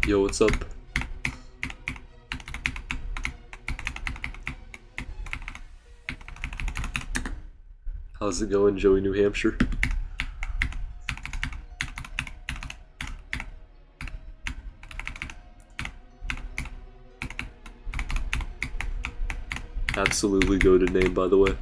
Yo, what's up? How's it going, Joey, New Hampshire? Absolutely goated name, by the way.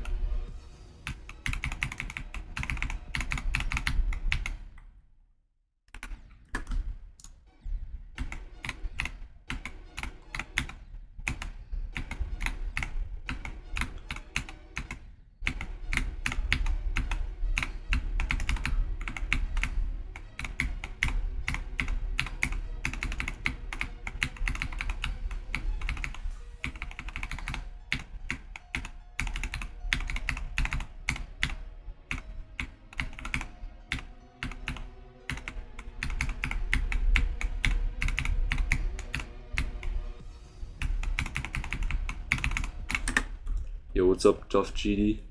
Yo, what's up, Duff GD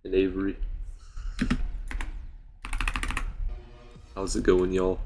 and Avery? How's it going, y'all?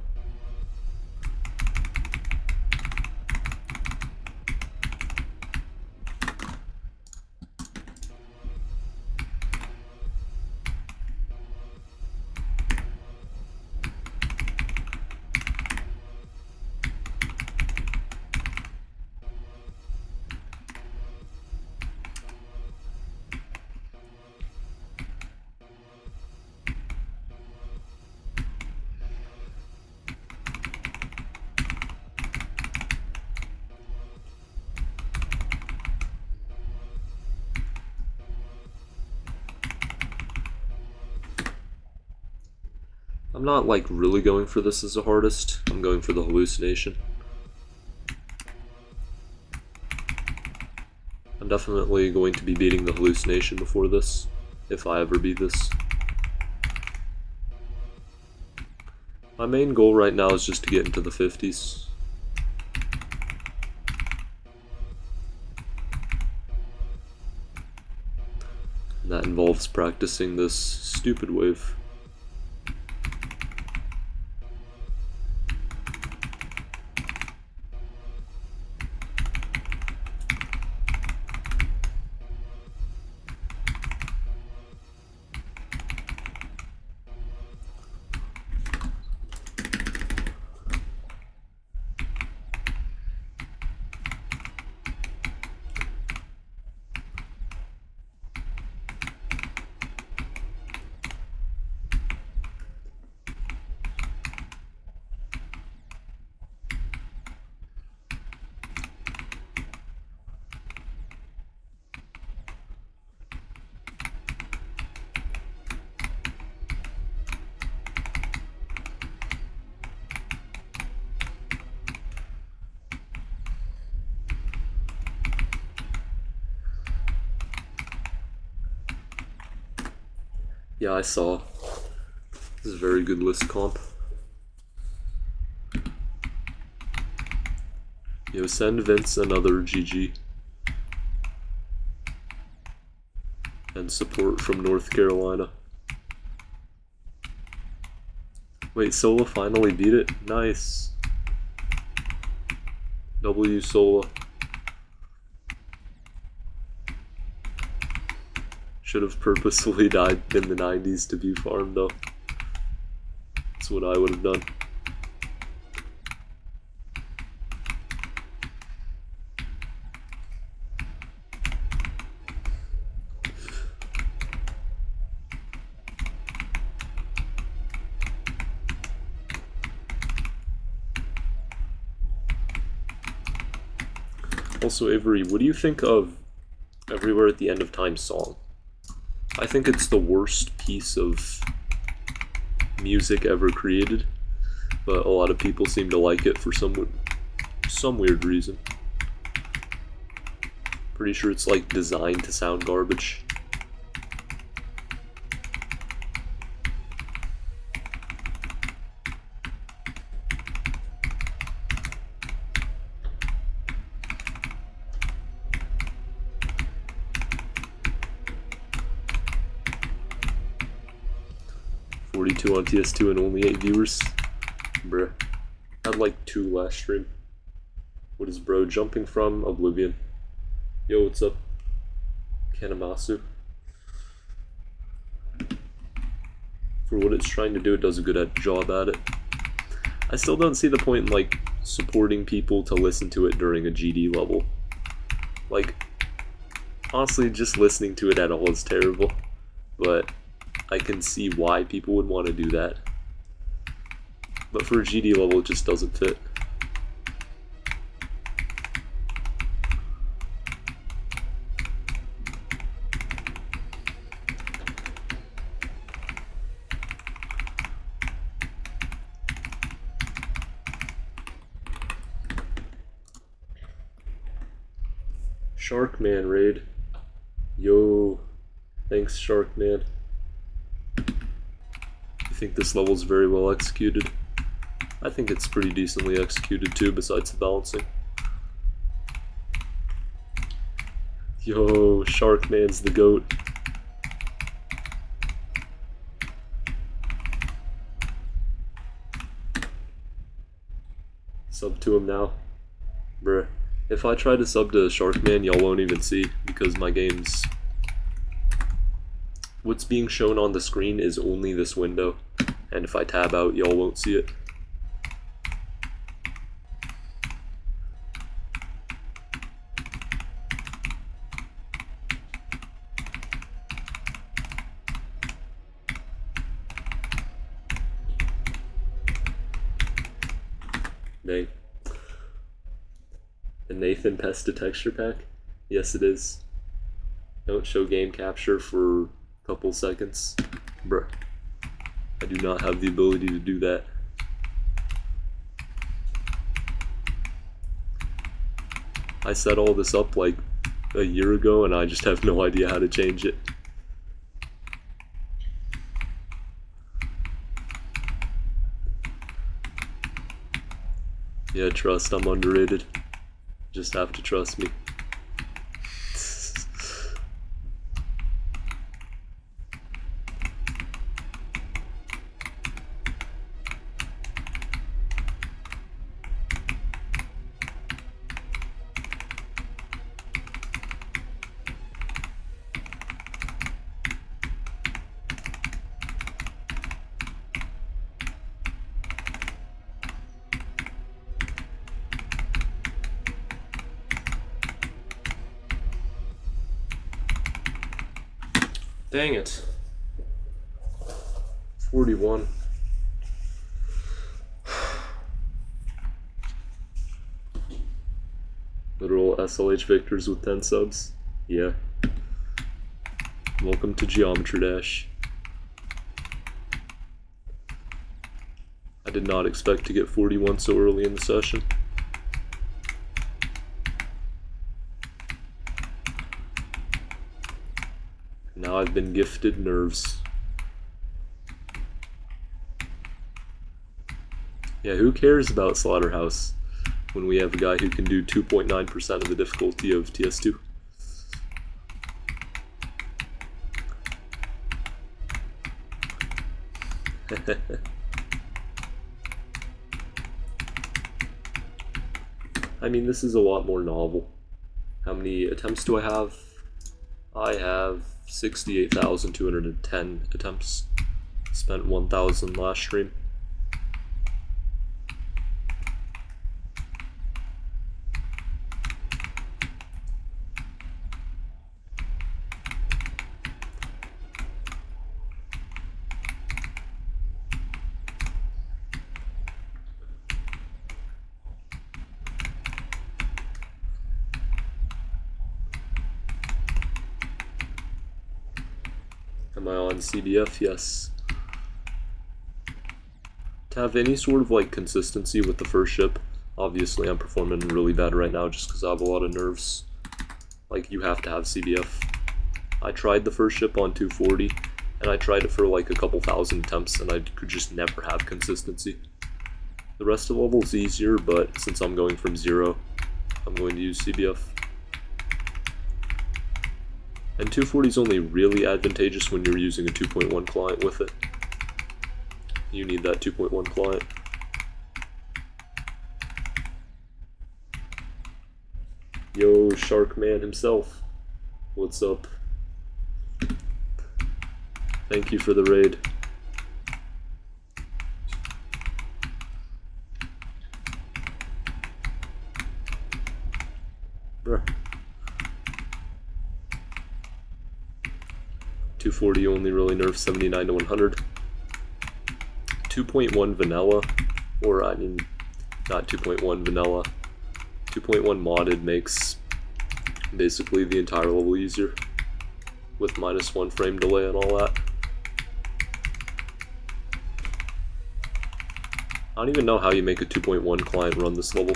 I'm not like really going for this as a hardest. I'm going for the hallucination. I'm definitely going to be beating the hallucination before this, if I ever beat this. My main goal right now is just to get into the 50s. And that involves practicing this stupid wave. Yeah, I saw. This is a very good list comp. Yo, send Vince another GG. And support from North Carolina. Wait, Sola finally beat it? Nice. W Sola. Should have purposefully died in the 90s to be farmed though. That's what I would have done. Also, Avery, what do you think of Everywhere at the End of Time song? I think it's the worst piece of music ever created, but a lot of people seem to like it for some weird reason. Pretty sure it's like designed to sound garbage. On TS2 and only 8 viewers. Bruh. I had like 2 last stream. What is bro jumping from? Oblivion. Yo, what's up? Kanemasu. For what it's trying to do, it does a good job at it. I still don't see the point in, like, supporting people to listen to it during a GD level. Like, honestly, just listening to it at all is terrible. But I can see why people would want to do that. But for a GD level, it just doesn't fit. Sharkman raid. Yo, thanks Sharkman. You think this level's very well executed? I think it's pretty decently executed too, besides the balancing. Yo, Sharkman's the GOAT. Sub to him now. Bruh. If I try to sub to Sharkman, y'all won't even see, because my game's... What's being shown on the screen is only this window, and if I tab out, y'all won't see it. Dang. The Nathan Pesta texture pack? Yes, it is. Don't show game capture for a couple seconds. Bruh. I do not have the ability to do that. I set all this up like a year ago and I just have no idea how to change it. Yeah, trust, I'm underrated. Just have to trust me. Dang it. 41. Literal SLH victors with 10 subs. Yeah. Welcome to Geometry Dash. I did not expect to get 41 so early in the session. Now I've been gifted nerves. Yeah, who cares about Slaughterhouse when we have a guy who can do 2.9% of the difficulty of TS2? I mean, this is a lot more novel. How many attempts do I have? I have 68,210 attempts. Spent 1,000 last stream. Am I on CDF? Yes. To have any sort of like consistency with the first ship, obviously I'm performing really bad right now just because I have a lot of nerves. Like, you have to have CBF. I tried the first ship on 240, and I tried it for like a couple thousand attempts, and I could just never have consistency. The rest of the level is easier, but since I'm going from 0, I'm going to use CBF. And 240 is only really advantageous when you're using a 2.1 client with it. You need that 2.1 client. Yo, Shark Man himself. What's up? Thank you for the raid. Bruh. 240 only really nerfs 79 to 100. 2.1 vanilla, or I mean, not 2.1 vanilla. 2.1 modded makes basically the entire level easier with -1 frame delay and all that. I don't even know how you make a 2.1 client run this level,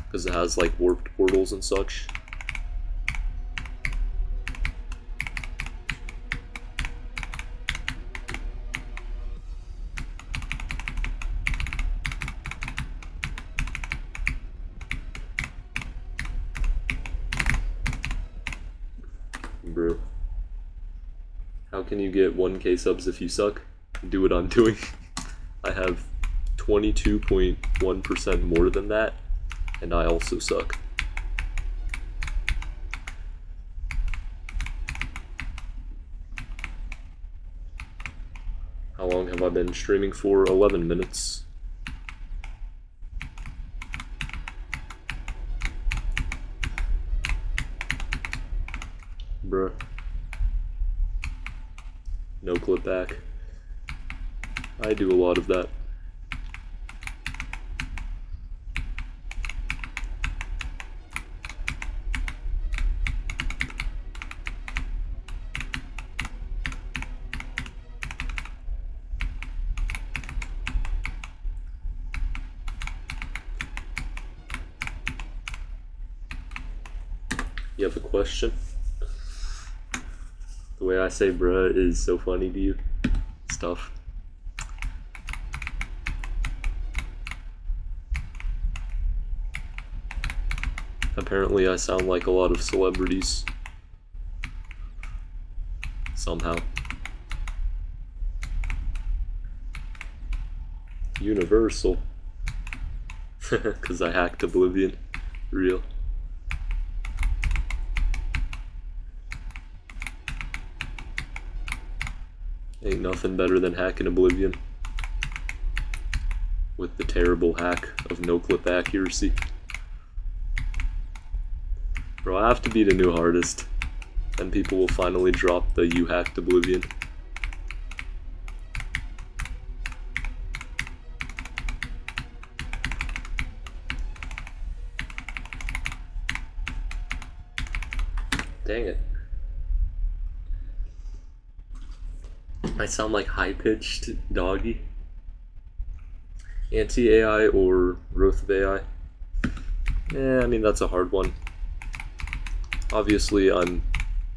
because it has like warped portals and such. Bro, how can you get 1k subs if you suck? Do what I'm doing. I have 22.1% more than that, and I also suck. How long have I been streaming for? 11 minutes. Bruh. No clip back. I do a lot of that. You have a question? The way I say bruh is so funny to you. It's tough. Apparently I sound like a lot of celebrities. Somehow. Universal. Because I hacked Oblivion. Real. Ain't nothing better than hacking Oblivion with the terrible hack of no clip accuracy. Bro, I have to beat a new hardest, then people will finally drop the you hacked Oblivion. Dang it. I sound like high-pitched doggy. Anti-AI or growth of AI? I mean, that's a hard one. Obviously, I'm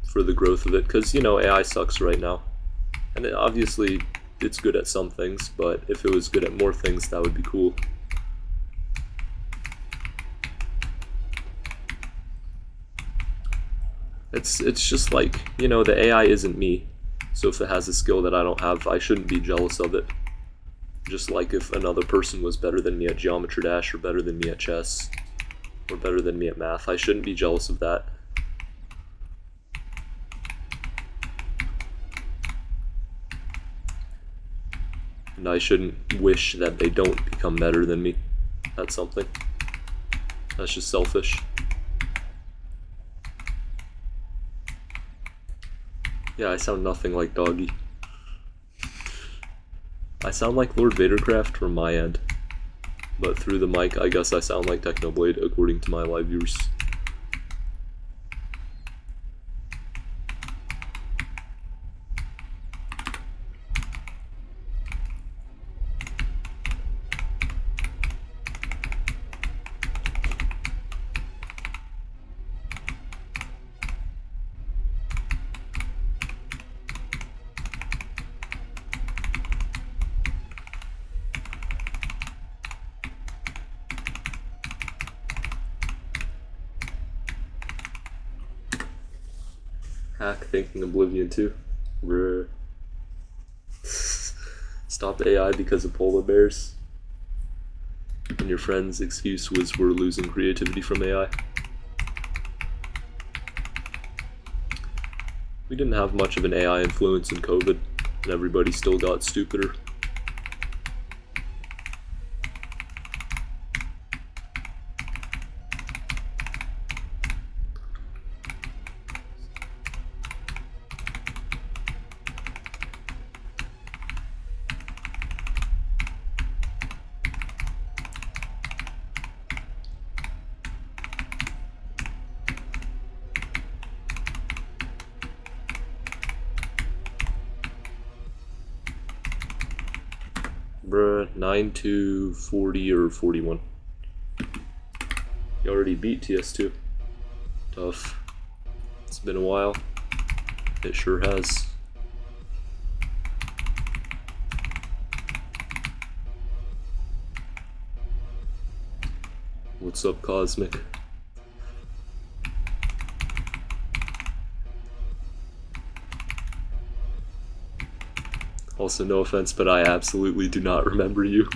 for the growth of it, because, you know, AI sucks right now. And obviously, it's good at some things, but if it was good at more things, that would be cool. It's just like, you know, the AI isn't me. So if it has a skill that I don't have, I shouldn't be jealous of it. Just like if another person was better than me at Geometry Dash, or better than me at chess, or better than me at math, I shouldn't be jealous of that. And I shouldn't wish that they don't become better than me at something. That's just selfish. Yeah, I sound nothing like Doggy. I sound like Lord Vadercraft from my end. But through the mic, I guess I sound like Technoblade, according to my live viewers. Hack thinking Oblivion too. Bruh. Stop AI because of polar bears. And your friend's excuse was we're losing creativity from AI. We didn't have much of an AI influence in COVID, and everybody still got stupider. Bruh, 9-2, 40 or 41. You already beat TS2. Tough. It's been a while. It sure has. What's up, Cosmic? Also, no offense, but I absolutely do not remember you.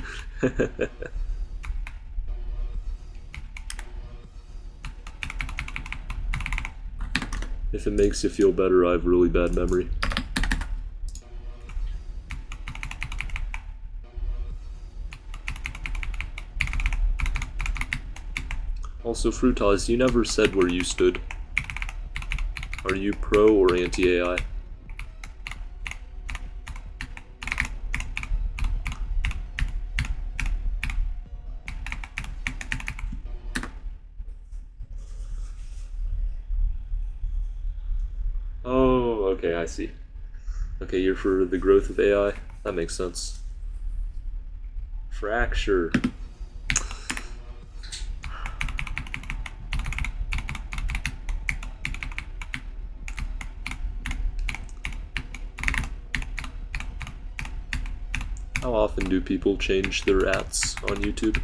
If it makes you feel better, I have really bad memory. Also, Fruitaz, you never said where you stood. Are you pro or anti-AI? Oh, okay, I see. Okay, you're for the growth of AI? That makes sense. Fracture. How often do people change their ats on YouTube?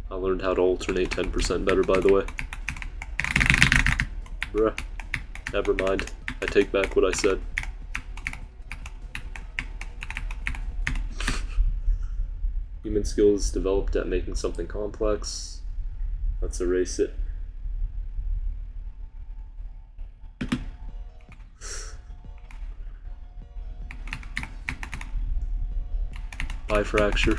I learned how to alternate 10% better, by the way. Bruh. Never mind. I take back what I said. Human skills developed at making something complex. Let's erase it. Bye, Fracture.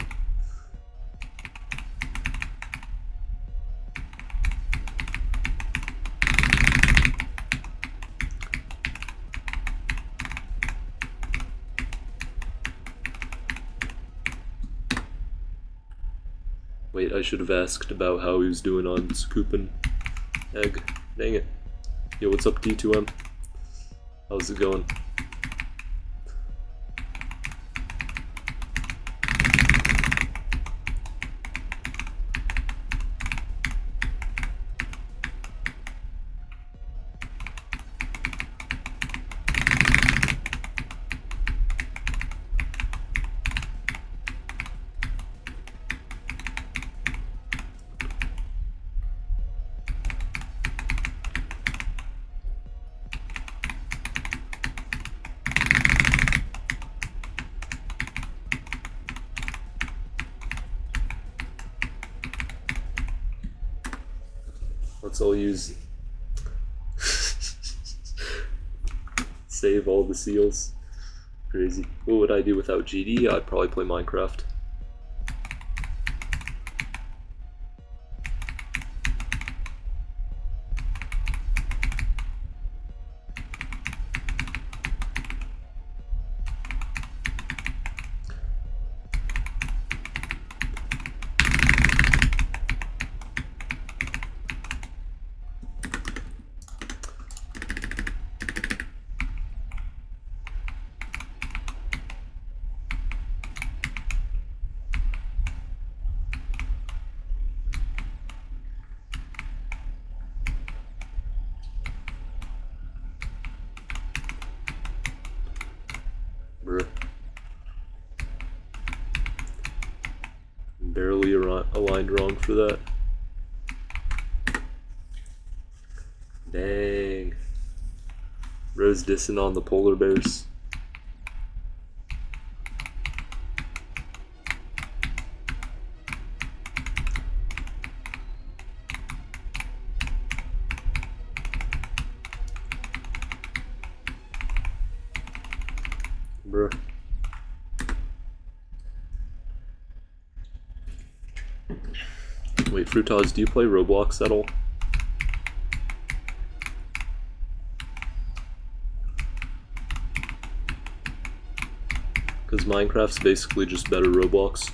Wait, I should have asked about how he was doing on Scoop and Egg. Dang it. Yo, what's up, D2M? How's it going? Let's all use save all the seals. Crazy. What would I do without GD? I'd probably play Minecraft. Barely aligned wrong for that. Dang. Rose dissing on the polar bears. Bruh. Wait, Fruitaz, do you play Roblox at all? Because Minecraft's basically just better Roblox.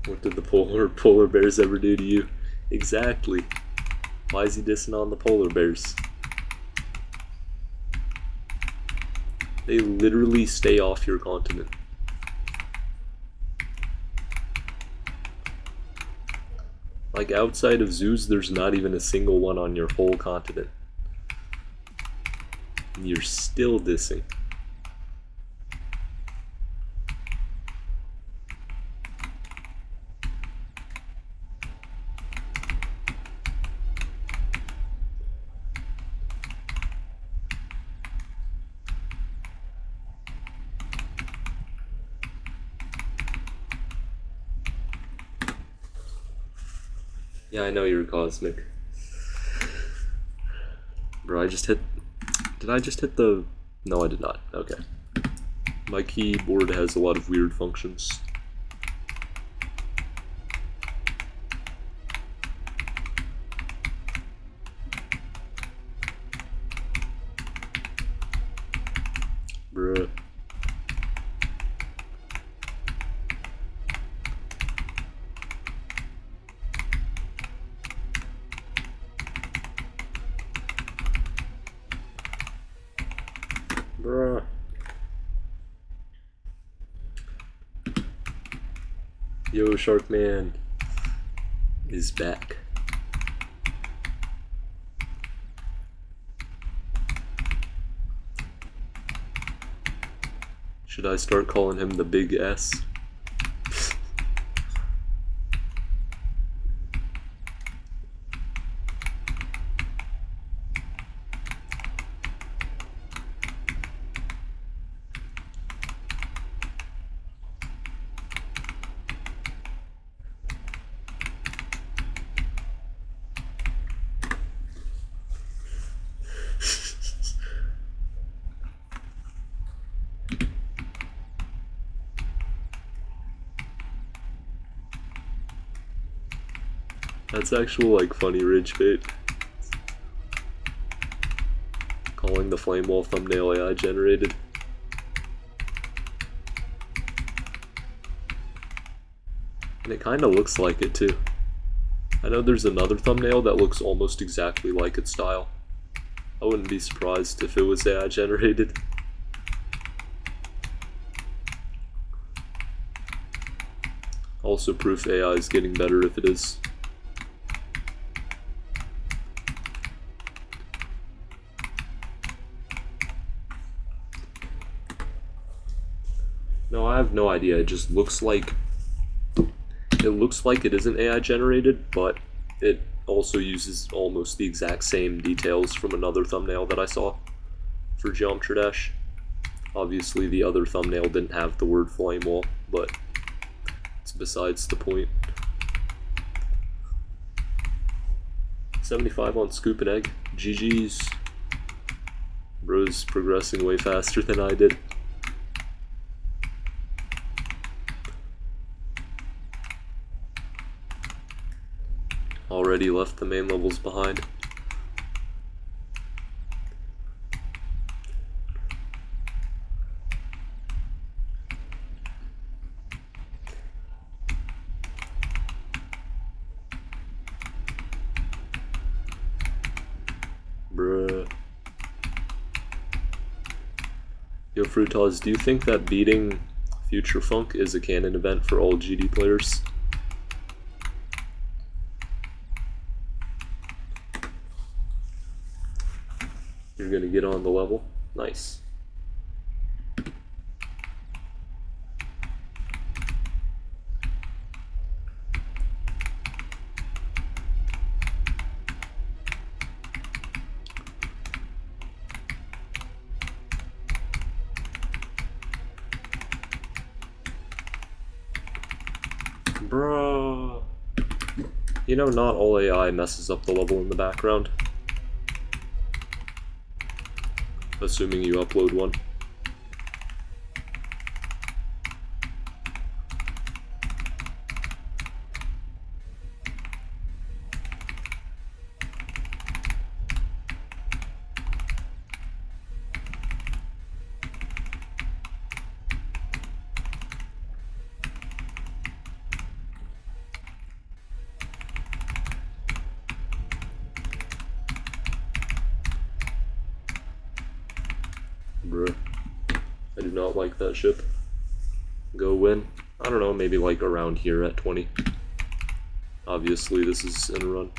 What did the polar bears ever do to you? Exactly. Why is he dissing on the polar bears? They literally stay off your continent. Like, outside of zoos, there's not even a single one on your whole continent. And you're still dissing. Yeah, I know you're cosmic. Bro, I just hit... Did I just hit the... No, I did not. Okay. My keyboard has a lot of weird functions. Bruh. Bruh. Yo, Sharkman is back. Should I start calling him the Big S? That's actual, like, funny rage bait. Calling the flame wall thumbnail AI generated. And it kinda looks like it too. I know there's another thumbnail that looks almost exactly like its style. I wouldn't be surprised if it was AI generated. Also proof AI is getting better if it is. No, I have no idea. It just looks like it isn't AI generated, but it also uses almost the exact same details from another thumbnail that I saw for Geometry Dash. Obviously, the other thumbnail didn't have the word flame wall, but it's besides the point. 75 on Scoop and Egg. GG's. Bro's progressing way faster than I did. Already left the main levels behind. Bruh. Yo, Fruitaz, do you think that beating Future Funk is a canon event for all GD players? You're gonna get on the level? Nice. Bruh. You know, not all AI messes up the level in the background. Assuming you upload one. Bruh. I do not like that ship. Go win. I don't know, maybe like around here at 20. Obviously this is in a run.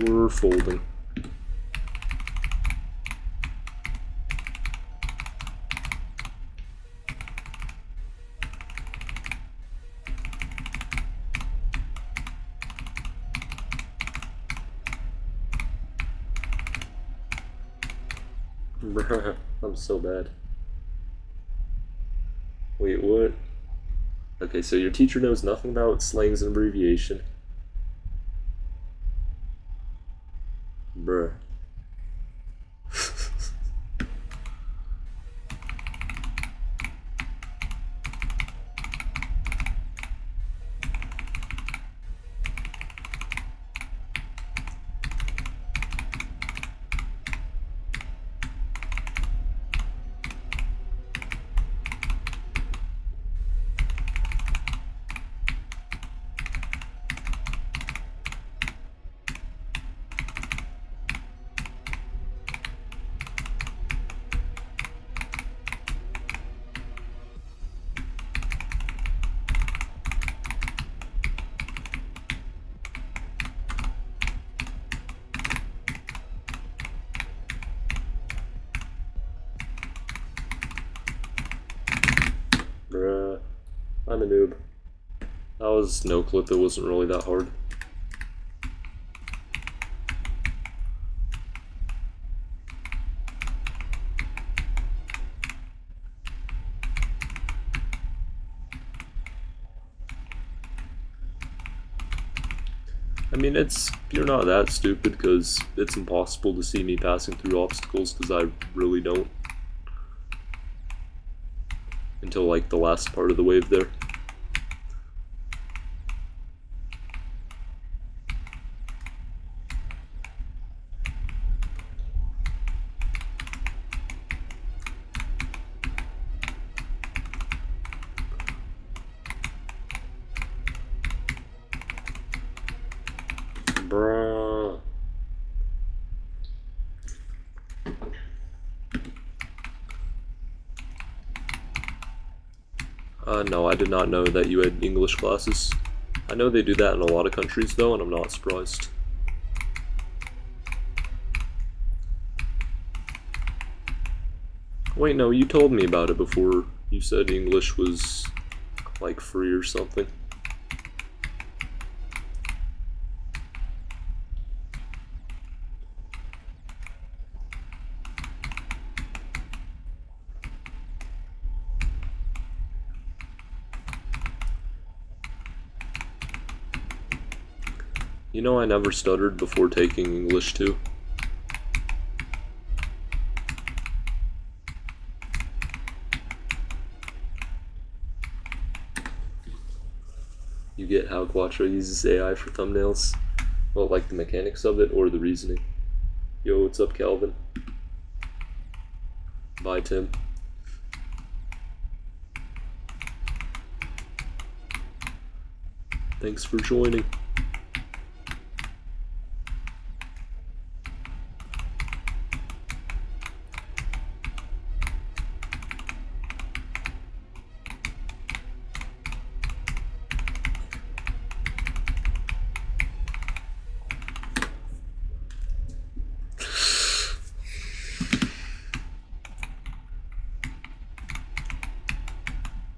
We're folding. Bruh, I'm so bad. Wait, what? Okay, so your teacher knows nothing about slangs and abbreviation. Bruh. Bruh. I'm a noob. That was no clip, it wasn't really that hard. I mean, you're not that stupid, because it's impossible to see me passing through obstacles, because I really don't. Until, like, the last part of the wave there. Bruh. No, I did not know that you had English classes. I know they do that in a lot of countries though, and I'm not surprised. Wait, no, you told me about it before. You said English was, like, free or something. You know, I never stuttered before taking English too. You get how Quattro uses AI for thumbnails? Well, like the mechanics of it or the reasoning. Yo, what's up, Calvin? Bye, Tim. Thanks for joining.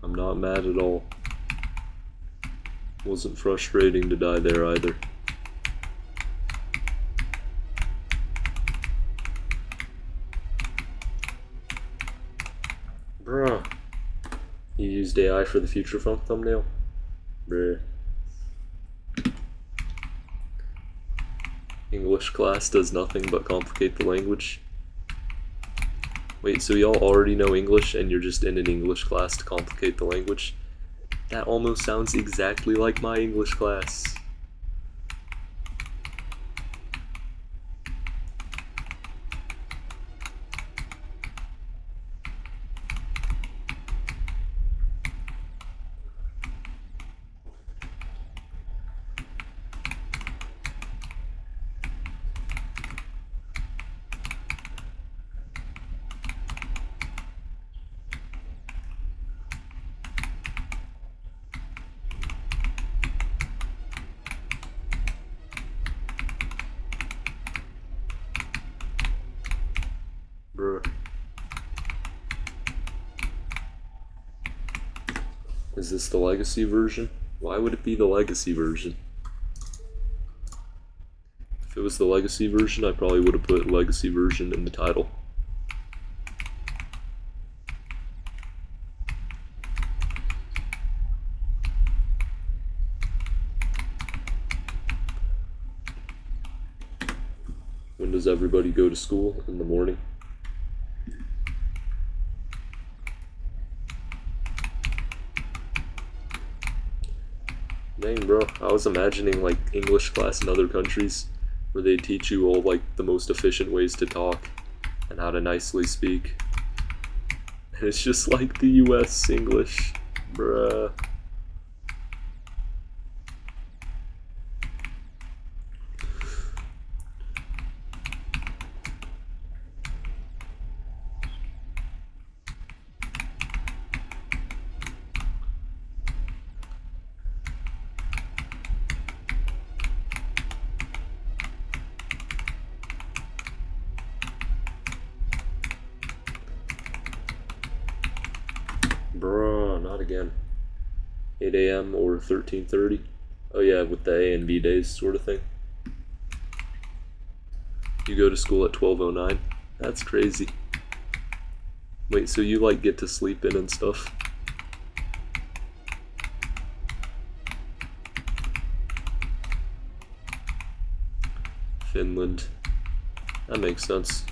I'm not mad at all. Wasn't frustrating to die there either. Bruh. You used AI for the future funk thumbnail? Bruh. English class does nothing but complicate the language. Wait, so y'all already know English and you're just in an English class to complicate the language? That almost sounds exactly like my English class. Bruh. Is this the legacy version? Why would it be the legacy version? If it was the legacy version, I probably would have put legacy version in the title. When does everybody go to school? In the morning? Dang, bro, I was imagining like English class in other countries where they teach you all like the most efficient ways to talk and how to nicely speak. And it's just like the US English, bruh. Bruh, not again. 8 a.m. or 13:30. Oh yeah, with the A and B days sort of thing. You go to school at 12:09? That's crazy. Wait, so you like get to sleep in and stuff? Finland. That makes sense.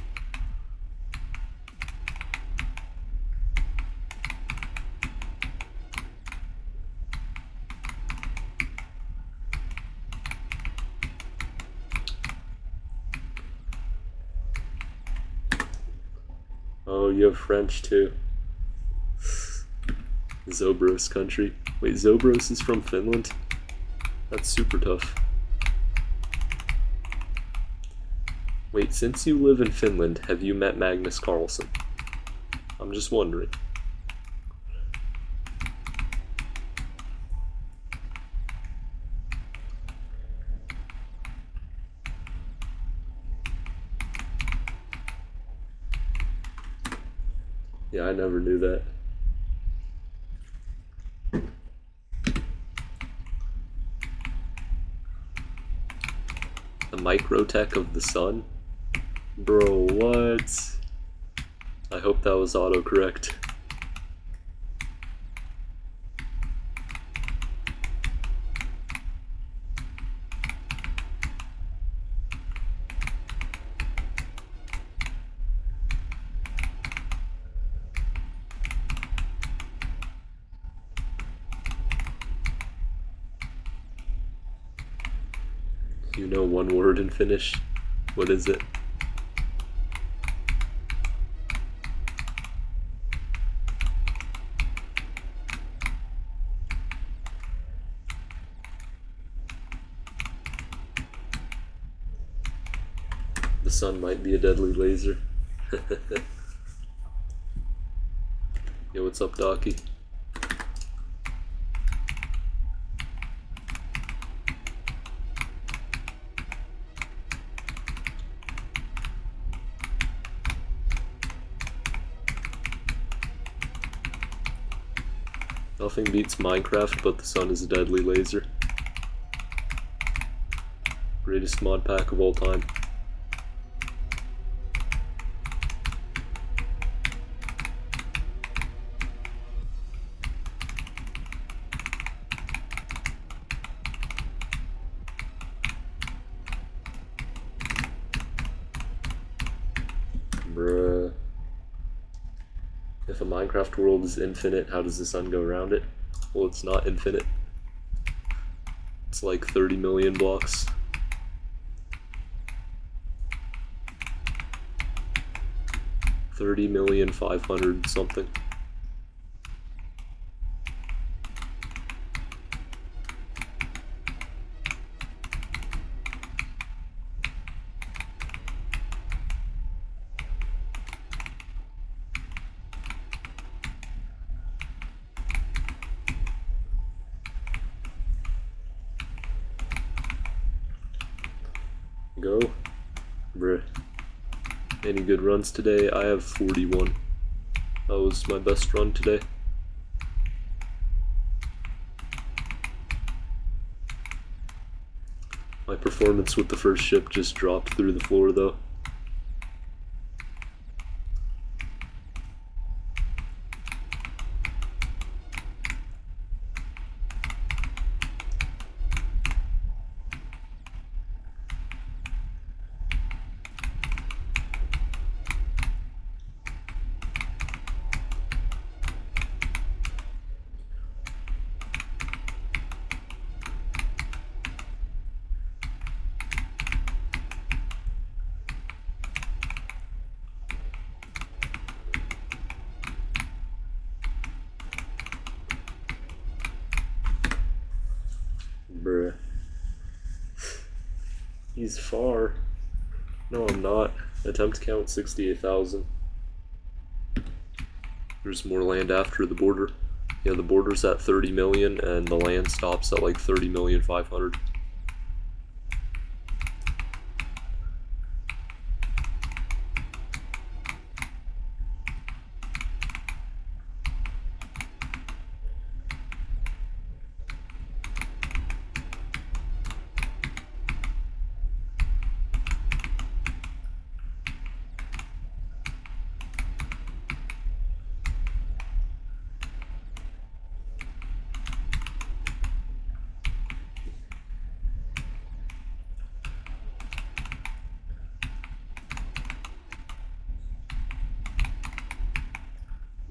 Oh, you have French too. Zobros country. Wait, Zobros is from Finland? That's super tough. Wait, since you live in Finland, have you met Magnus Carlsen? I'm just wondering. Yeah, I never knew that. The microtech of the sun? Bro, what? I hope that was autocorrect. You know one word in Finnish? What is it? The sun might be a deadly laser. Yo, what's up, Docky? Nothing beats Minecraft, but the sun is a deadly laser. Greatest mod pack of all time. Bruh. If a Minecraft world is infinite, how does the sun go around it? Well, it's not infinite. It's like 30 million blocks. 30,500,000 something. Go. Bruh. Any good runs today? I have 41. That was my best run today. My performance with the first ship just dropped through the floor though. Bruh. He's far. No, I'm not. Attempt count 68,000. There's more land after the border. Yeah, the border's at 30 million and the land stops at like 30,500,000.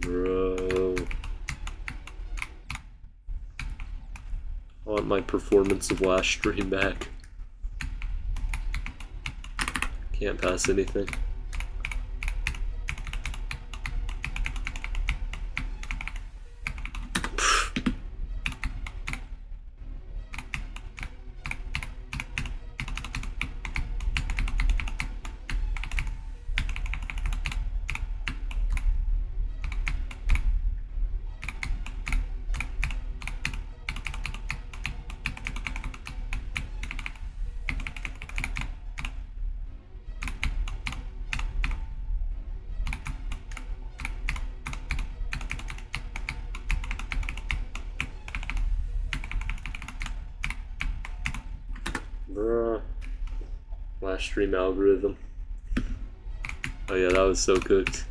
Bro. I want my performance of last stream back. Can't pass anything. Bruh. Last stream algorithm. Oh yeah, that was so cooked.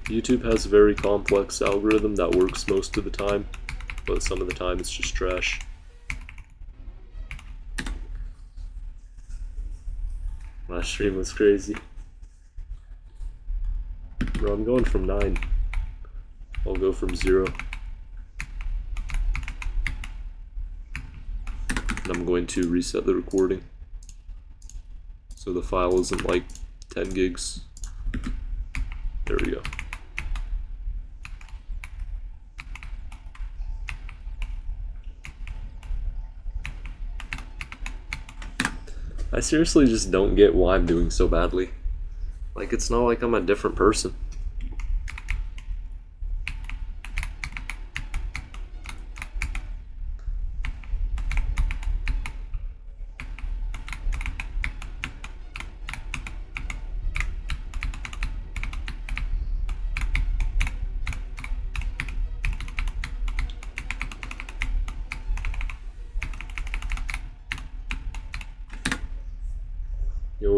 YouTube has a very complex algorithm that works most of the time, but some of the time it's just trash. Last stream was crazy. Bro, I'm going from 9. I'll go from 0. And I'm going to reset the recording so the file isn't like 10 gigs. There we go. I seriously just don't get why I'm doing so badly. Like, it's not like I'm a different person.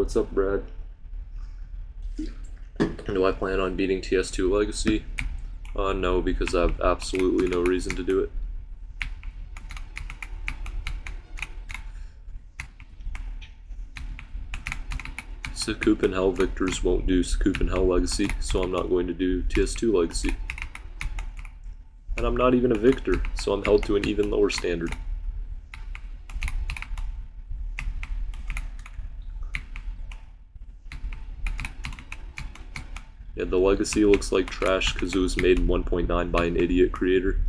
What's up, Brad? Do I plan on beating TS2 Legacy? No, because I have absolutely no reason to do it. Sakup and Hell Victors won't do Sakup and Hell Legacy, so I'm not going to do TS2 Legacy. And I'm not even a Victor, so I'm held to an even lower standard. Yeah, the Legacy looks like trash because it was made in 1.9 by an idiot creator.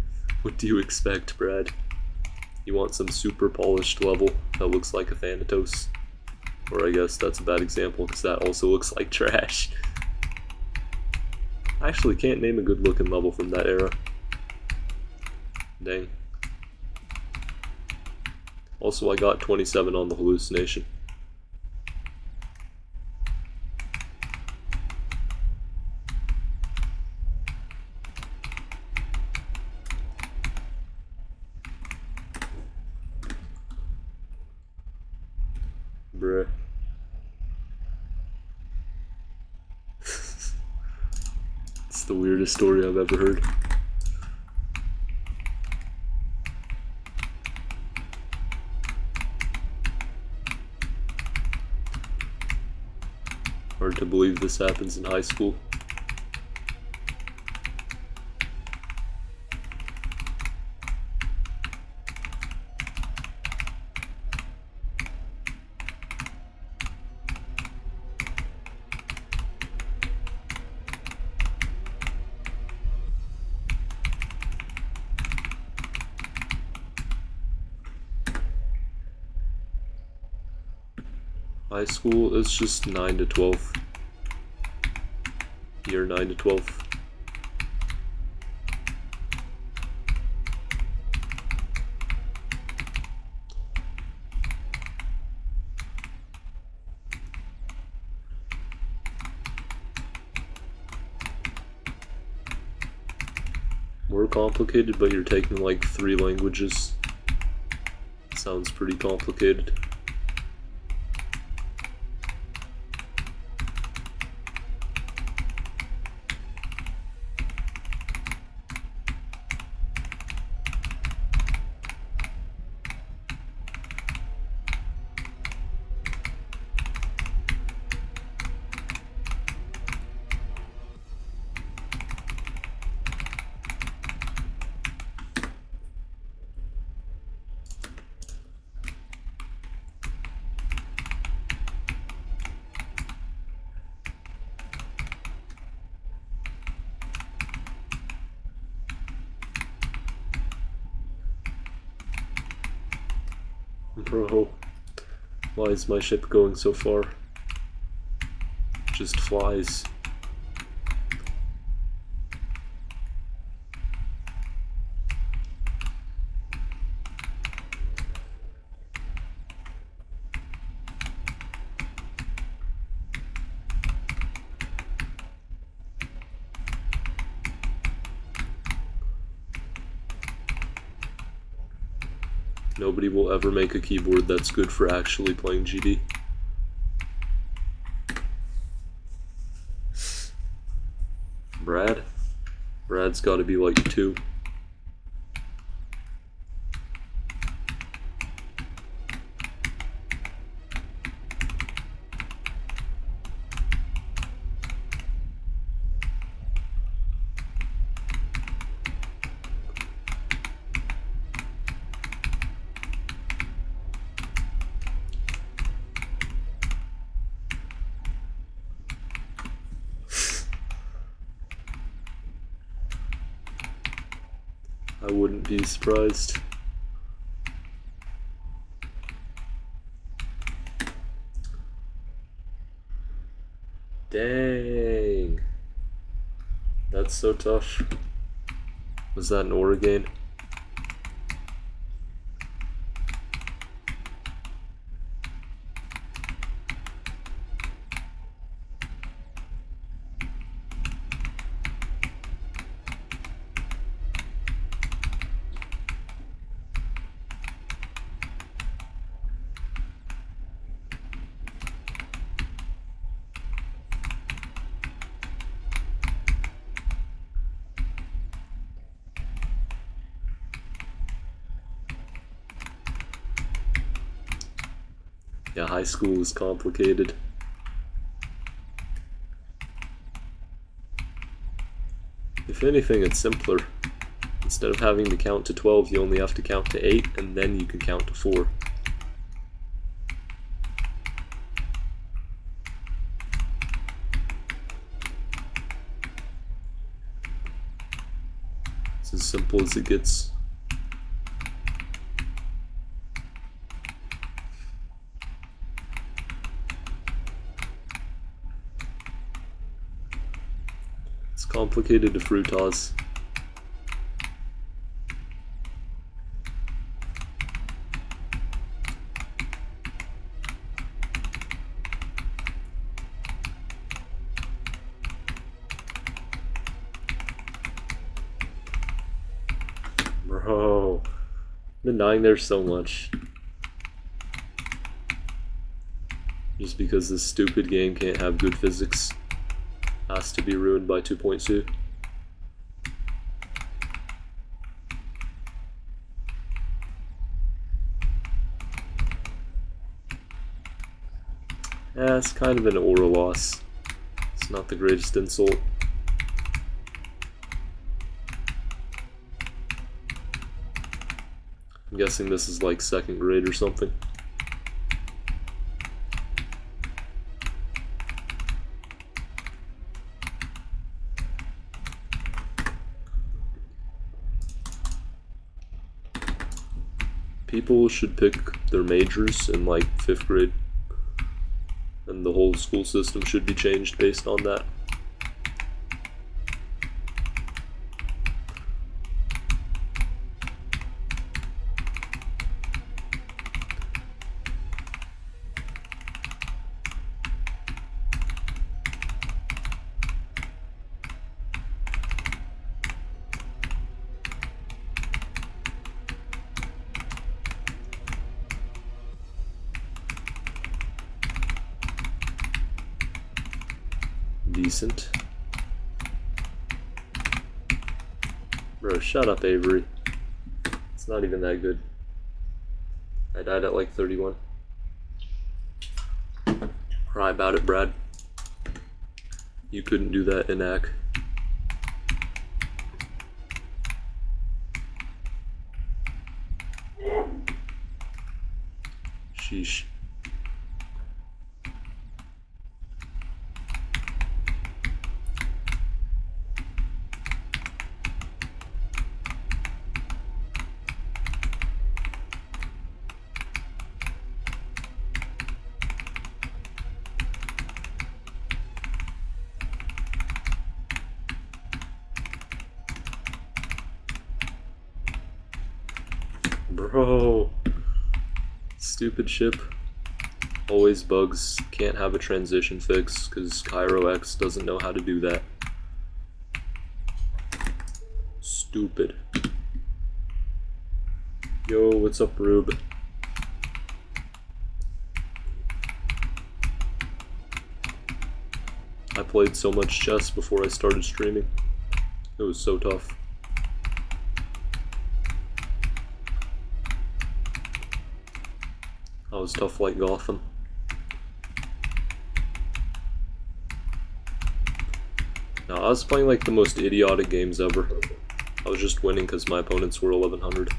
What do you expect, Brad? You want some super polished level that looks like a Thanatos? Or I guess that's a bad example because that also looks like trash. I actually can't name a good looking level from that era. Dang. Also, I got 27 on the hallucination. Bruh. It's the weirdest story I've ever heard. Hard to believe this happens in high school. High school is just 9 to 12. Year 9 to 12. More complicated, but you're taking like 3 languages. Sounds pretty complicated. Bro, why is my ship going so far? Just flies. Nobody will ever make a keyboard that's good for actually playing GD. Brad? Brad's gotta be like 2. I wouldn't be surprised. Dang. That's so tough. Was that an Oregon? Yeah, high school is complicated. If anything, it's simpler. Instead of having to count to 12, you only have to count to 8, and then you can count to 4. It's as simple as it gets. It's complicated to fruitaz. Bro, I've been dying there so much. Just because this stupid game can't have good physics. Has to be ruined by 2.2. Yeah, it's kind of an aura loss. It's not the greatest insult. I'm guessing this is like 2nd grade or something. People should pick their majors in like 5th grade, and the whole school system should be changed based on that. Decent. Bro, shut up, Avery. It's not even that good. I died at like 31. Cry about it, Brad. You couldn't do that in AC. Sheesh. Bro, stupid ship. Always bugs. Can't have a transition fix because Cairo X doesn't know how to do that. Stupid. Yo, what's up, Rube? I played so much chess before I started streaming. It was so tough. I was tough like Gotham. No, I was playing like the most idiotic games ever. I was just winning because my opponents were 1100.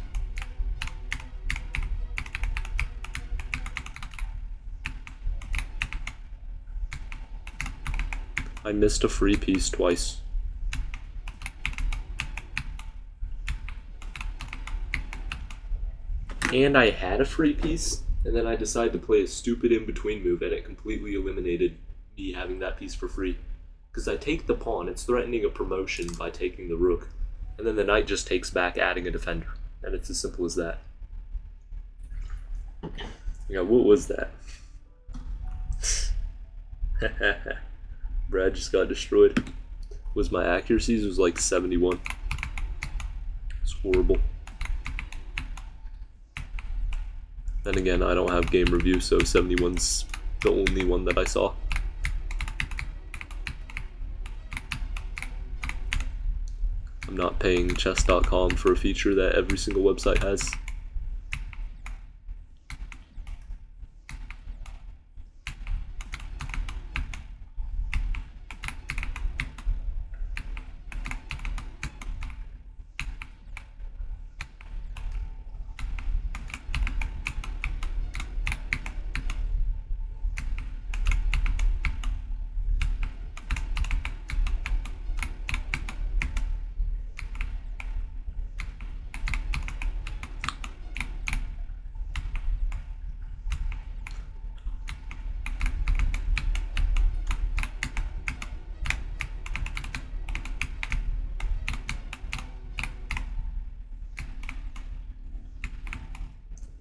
I missed a free piece twice. And I had a free piece, and then I decided to play a stupid in-between move, and it completely eliminated me having that piece for free. Because I take the pawn, it's threatening a promotion by taking the rook, and then the knight just takes back adding a defender, and it's as simple as that. Yeah, what was that? Brad just got destroyed. Was my accuracies? It was like 71. It's horrible. Then again, I don't have game review, so 71's the only one that I saw. I'm not paying chess.com for a feature that every single website has.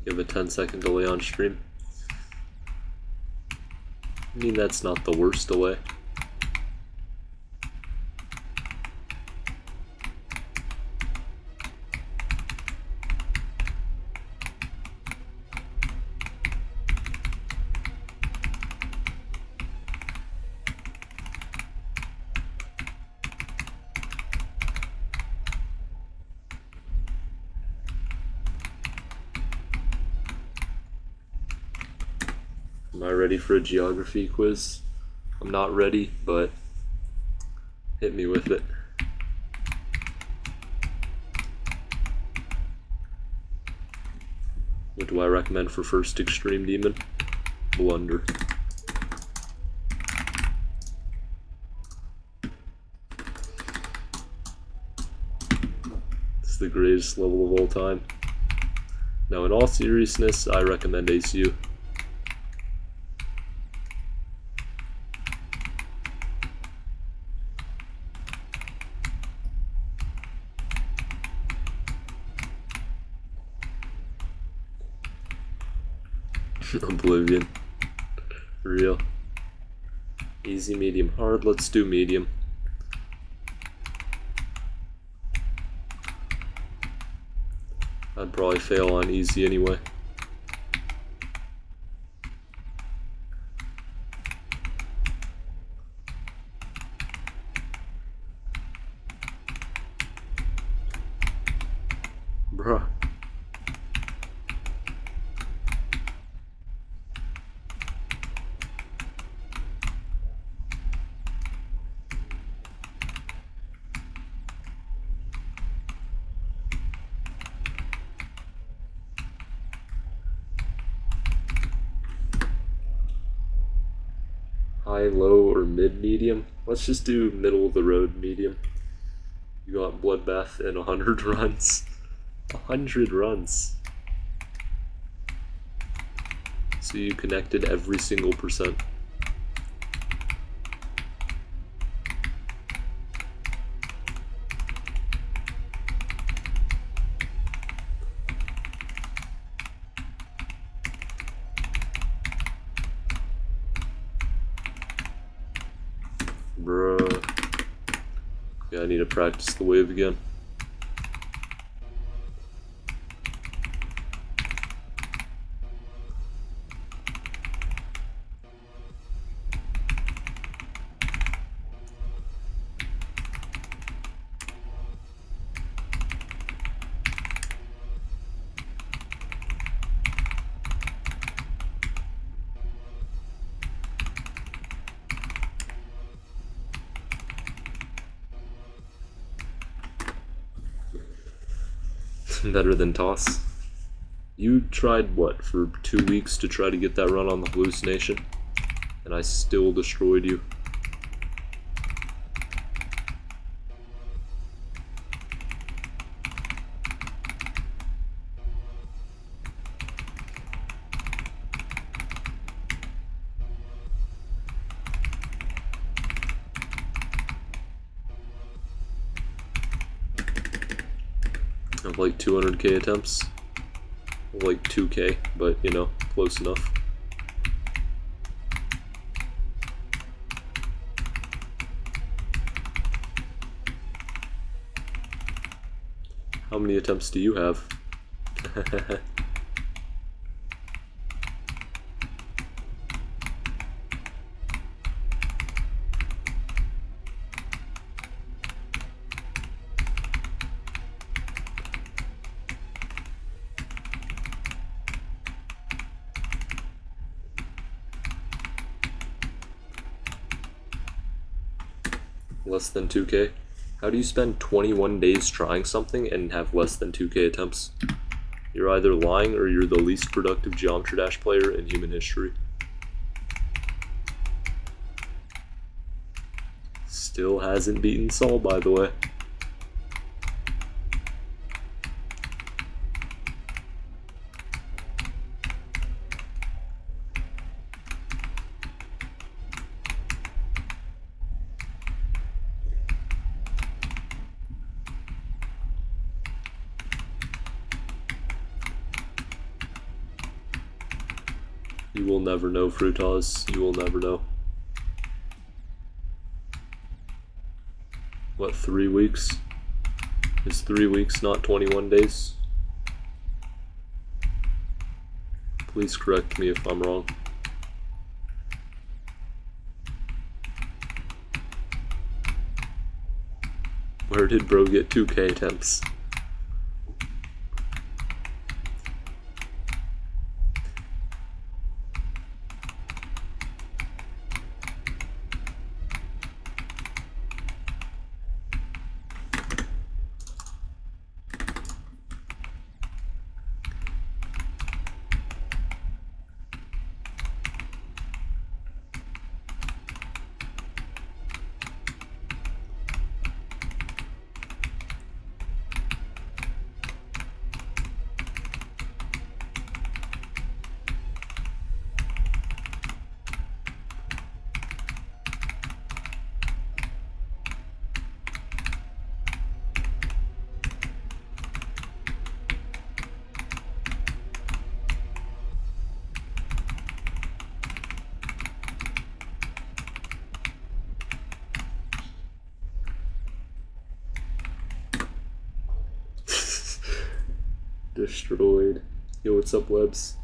You have a 10-second delay on stream. I mean, that's not the worst delay. Am I ready for a geography quiz? I'm not ready, but hit me with it. What do I recommend for first Extreme Demon? Blunder. It's the greatest level of all time. Now, in all seriousness, I recommend ACU. Oblivion. Real. Easy, medium, hard. Let's do medium. I'd probably fail on easy anyway. Bruh. High, low, or mid-medium? Let's just do middle-of-the-road medium. You got Bloodbath and 100 runs. 100 runs. So you connected every single percent. Bruh. Yeah, I need to practice the wave again. Better than toss. You tried what, for 2 weeks to try to get that run on the hallucination, and I still destroyed you. I have like 200k attempts. Like 2k, but you know, close enough. How many attempts do you have? Less than 2k? How do you spend 21 days trying something and have less than 2k attempts? You're either lying or you're the least productive Geometry Dash player in human history. Still hasn't beaten Saul, by the way. You will never know, Fruitaz. You will never know. What, 3 weeks? Is 3 weeks not 21 days? Please correct me if I'm wrong. Where did bro get 2K attempts? Destroyed. Yo, what's up, Webs?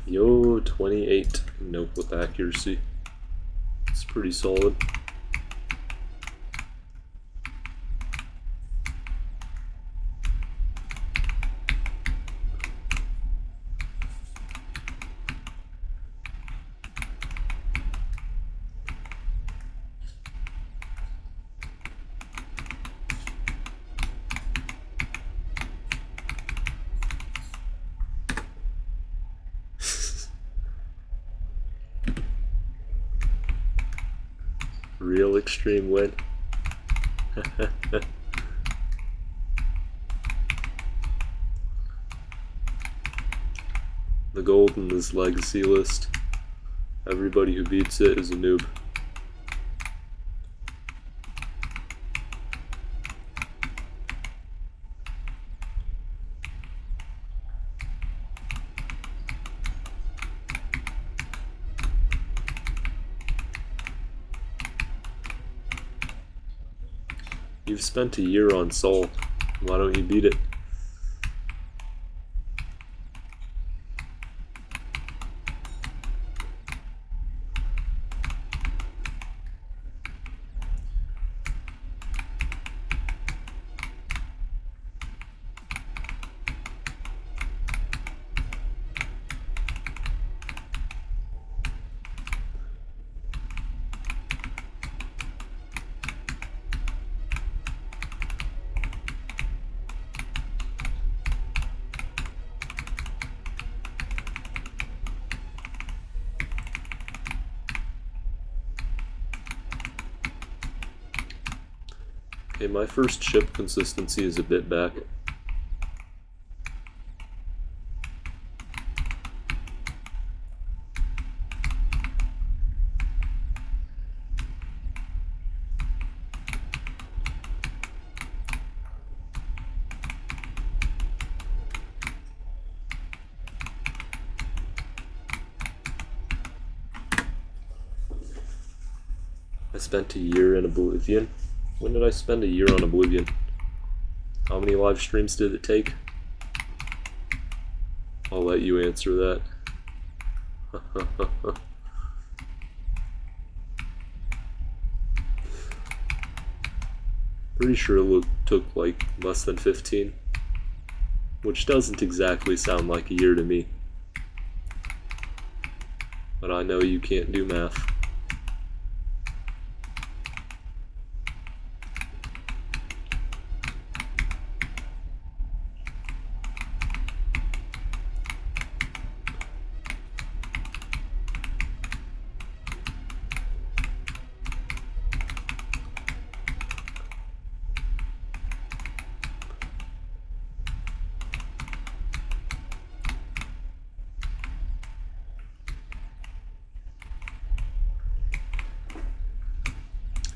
Yo, 28. Nope, with accuracy. It's pretty solid. Real extreme win. The gold in this legacy list. Everybody who beats it is a noob. You've spent a year on Sol. Why don't you beat it? Okay, my first chip consistency is a bit back. I spent a year in Oblivion. When did I spend a year on Oblivion? How many live streams did it take? I'll let you answer that. Pretty sure it took like less than 15. Which doesn't exactly sound like a year to me. But I know you can't do math.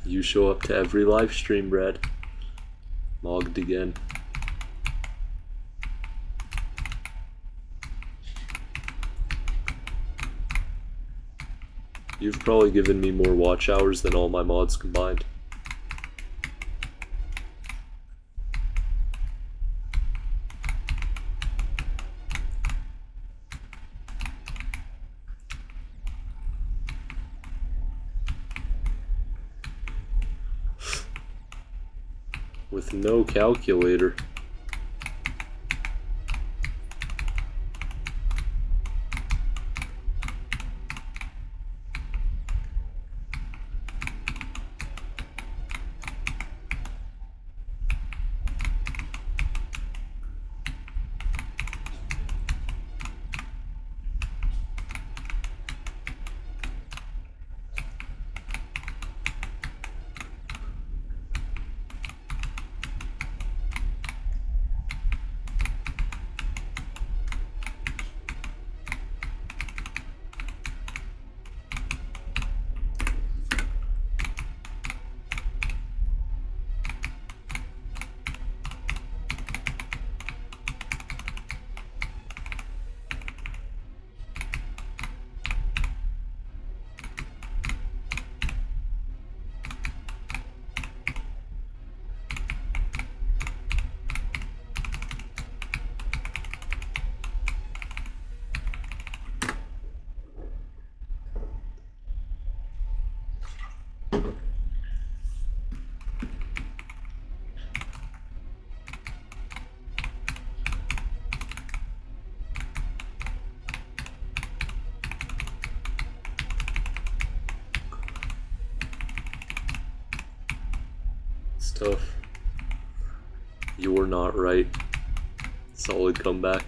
You show up to every live stream, Brad. Mogged again. You've probably given me more watch hours than all my mods combined. With no calculator. It's tough. You were not right. Solid comeback.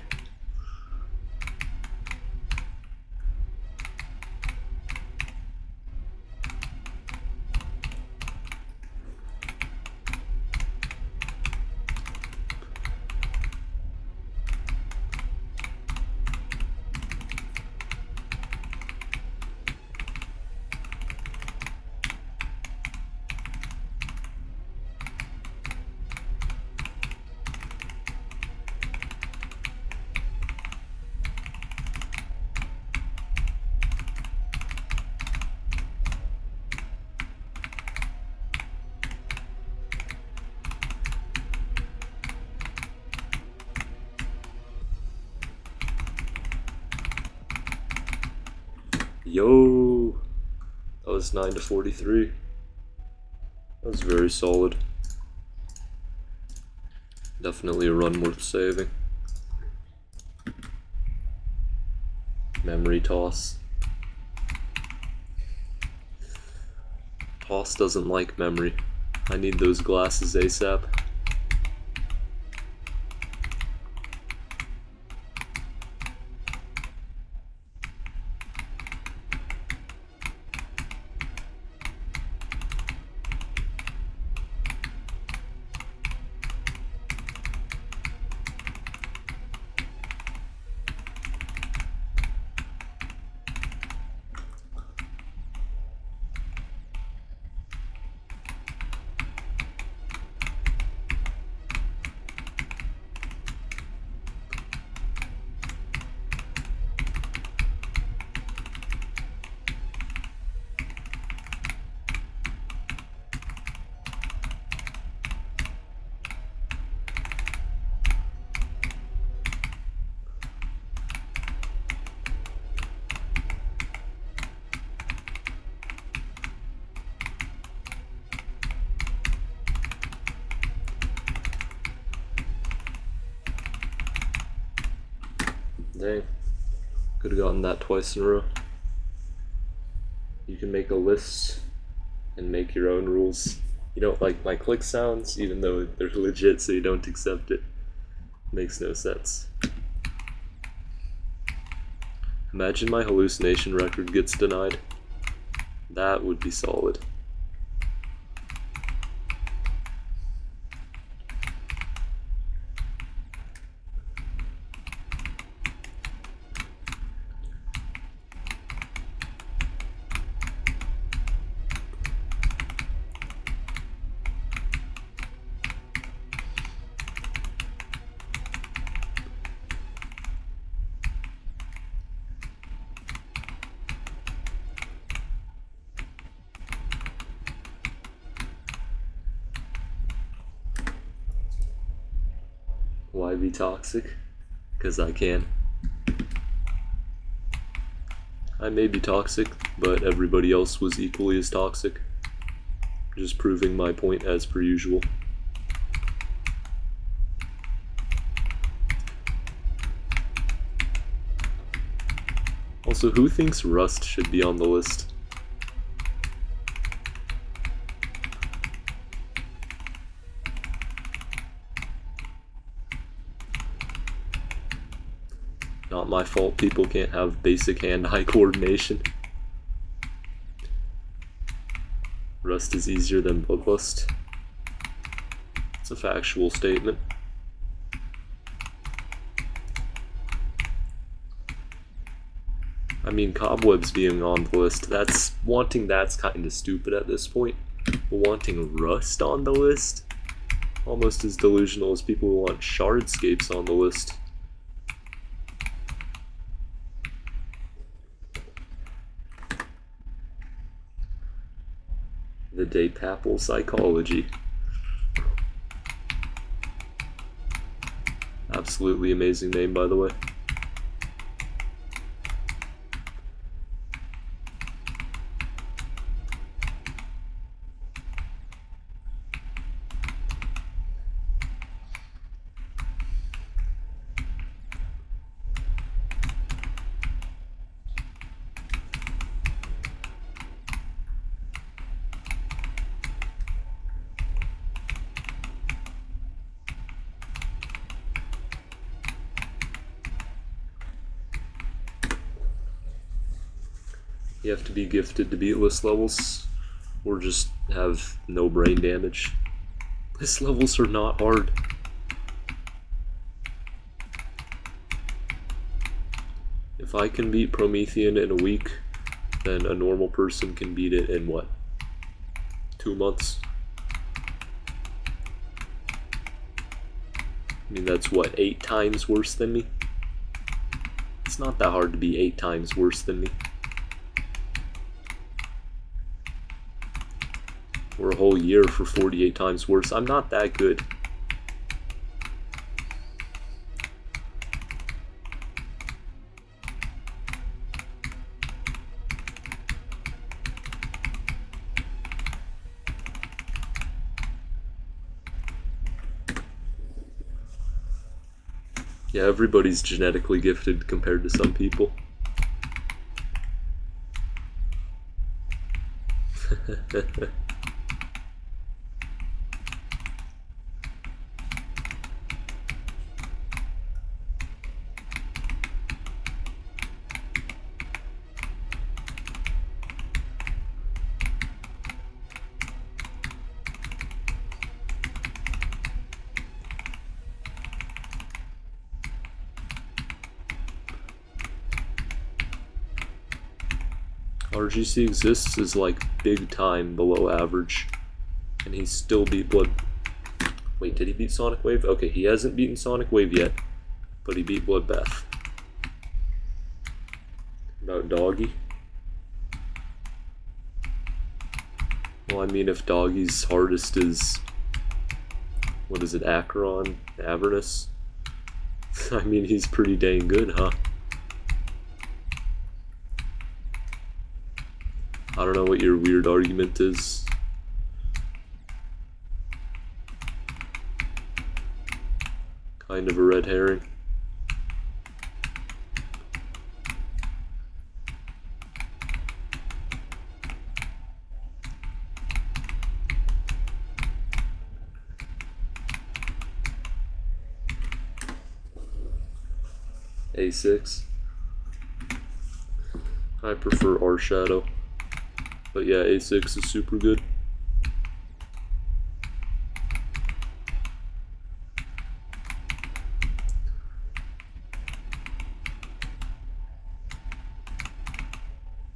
Yo, that was 9-43. That was very solid. Definitely a run worth saving. Memory toss. Toss doesn't like memory. I need those glasses ASAP. Dang. Could have gotten that twice in a row. You can make a list and make your own rules. You don't like my click sounds, even though they're legit, so you don't accept it. Makes no sense. Imagine my hallucination record gets denied. That would be solid. Why be toxic? Because I can. I may be toxic, but everybody else was equally as toxic. Just proving my point as per usual. Also, who thinks Rust should be on the list? Not my fault people can't have basic hand-eye coordination. Rust is easier than Bloodlust. It's a factual statement. I mean, Cobwebs being on the list, that's kind of stupid at this point. Wanting Rust on the list? Almost as delusional as people who want Shardscapes on the list. The Daypapple Psychology. Absolutely amazing name, by the way. You have to be gifted to beat list levels, or just have no brain damage. List levels are not hard. If I can beat Promethean in a week, then a normal person can beat it in what? 2 months? I mean, that's what, 8 times worse than me? It's not that hard to be 8 times worse than me. Or a whole year for 48 times worse. I'm not that good. Yeah, everybody's genetically gifted compared to some people. RGC exists is like big time below average, and he still beat Blood. Wait, did he beat Sonic Wave? Okay, he hasn't beaten Sonic Wave yet, but he beat Bloodbath. About Doggy? Well, I mean, if Doggy's hardest is, what is it, Acheron, Avernus? I mean, he's pretty dang good, huh? I don't know what your weird argument is. Kind of a red herring. A6. I prefer R Shadow. But yeah, A6 is super good.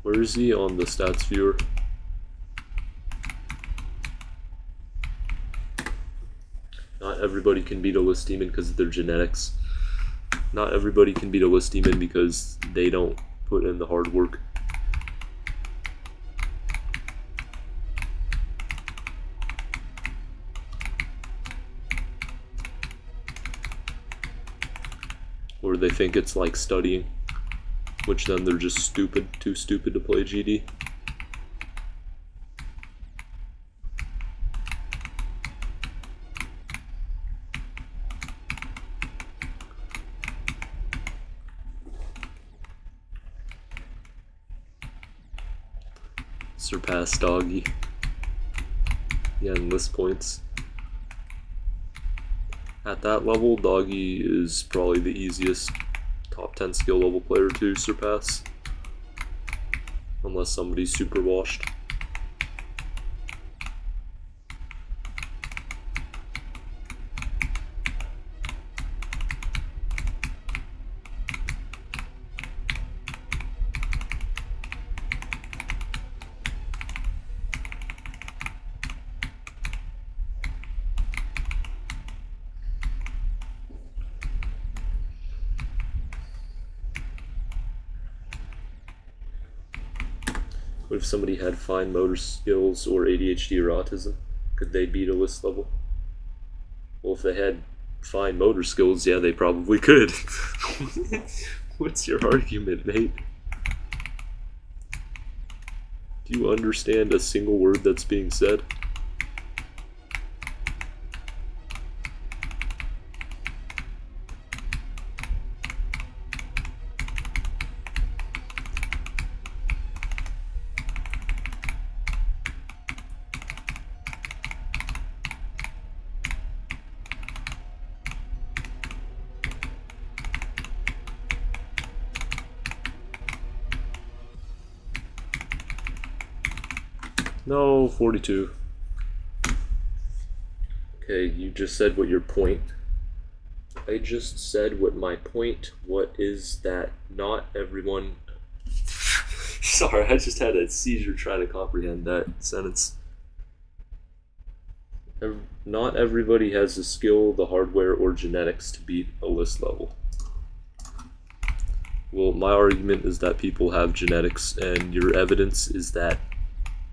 Where is he on the stats viewer? Not everybody can beat a list demon because of their genetics. Not everybody can beat a list demon because they don't put in the hard work. or they think it's like studying, which then they're just stupid, too stupid to play GD. Surpass Doggy. Yeah, enlist points. At that level, Doggy is probably the easiest top 10 skill level player to surpass. Unless somebody's super washed. What if somebody had fine motor skills or ADHD or autism? Could they beat a list level? Well, if they had fine motor skills, yeah, they probably could. What's your argument, mate? Do you understand a single word that's being said? No, 42. Okay, you just said what your point. I just said what my point. What is that not everyone... Sorry, I just had a seizure trying to comprehend that sentence. Not everybody has the skill, the hardware, or genetics to beat a list level. Well, my argument is that people have genetics, and your evidence is that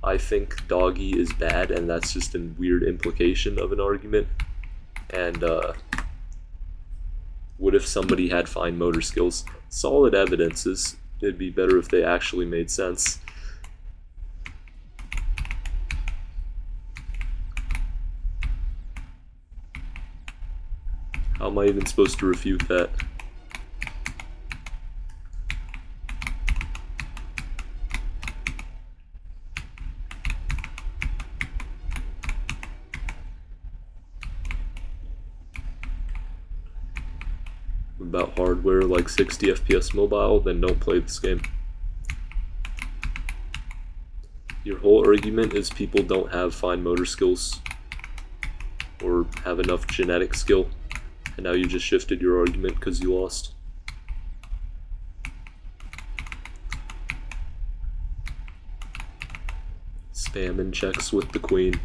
I think Doggy is bad, and that's just a weird implication of an argument. And what if somebody had fine motor skills? Solid evidences. It'd be better if they actually made sense. How am I even supposed to refute that? About hardware like 60 FPS mobile, then don't play this game. Your whole argument is people don't have fine motor skills or have enough genetic skill, and now you just shifted your argument because you lost. Spamming checks with the queen.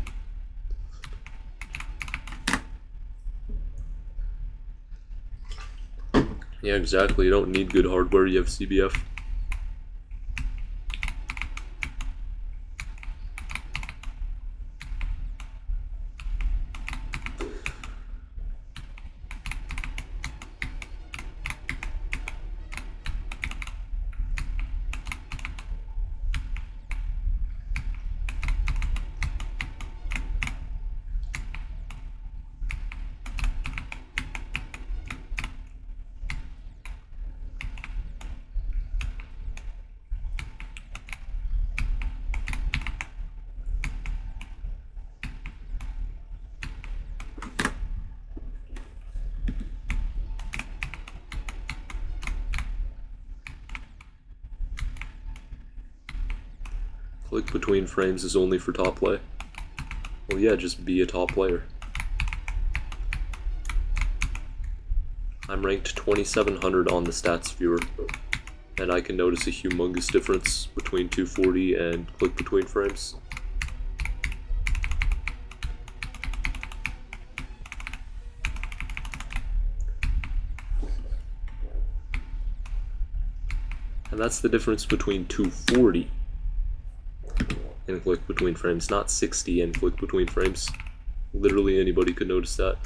Yeah, exactly. You don't need good hardware, you have CBF. Click between frames is only for top play. Well, yeah, just be a top player. I'm ranked 2700 on the stats viewer, and I can notice a humongous difference between 240 and click between frames. And that's the difference between 240 and click between frames, not 60 and click between frames. Literally anybody could notice that.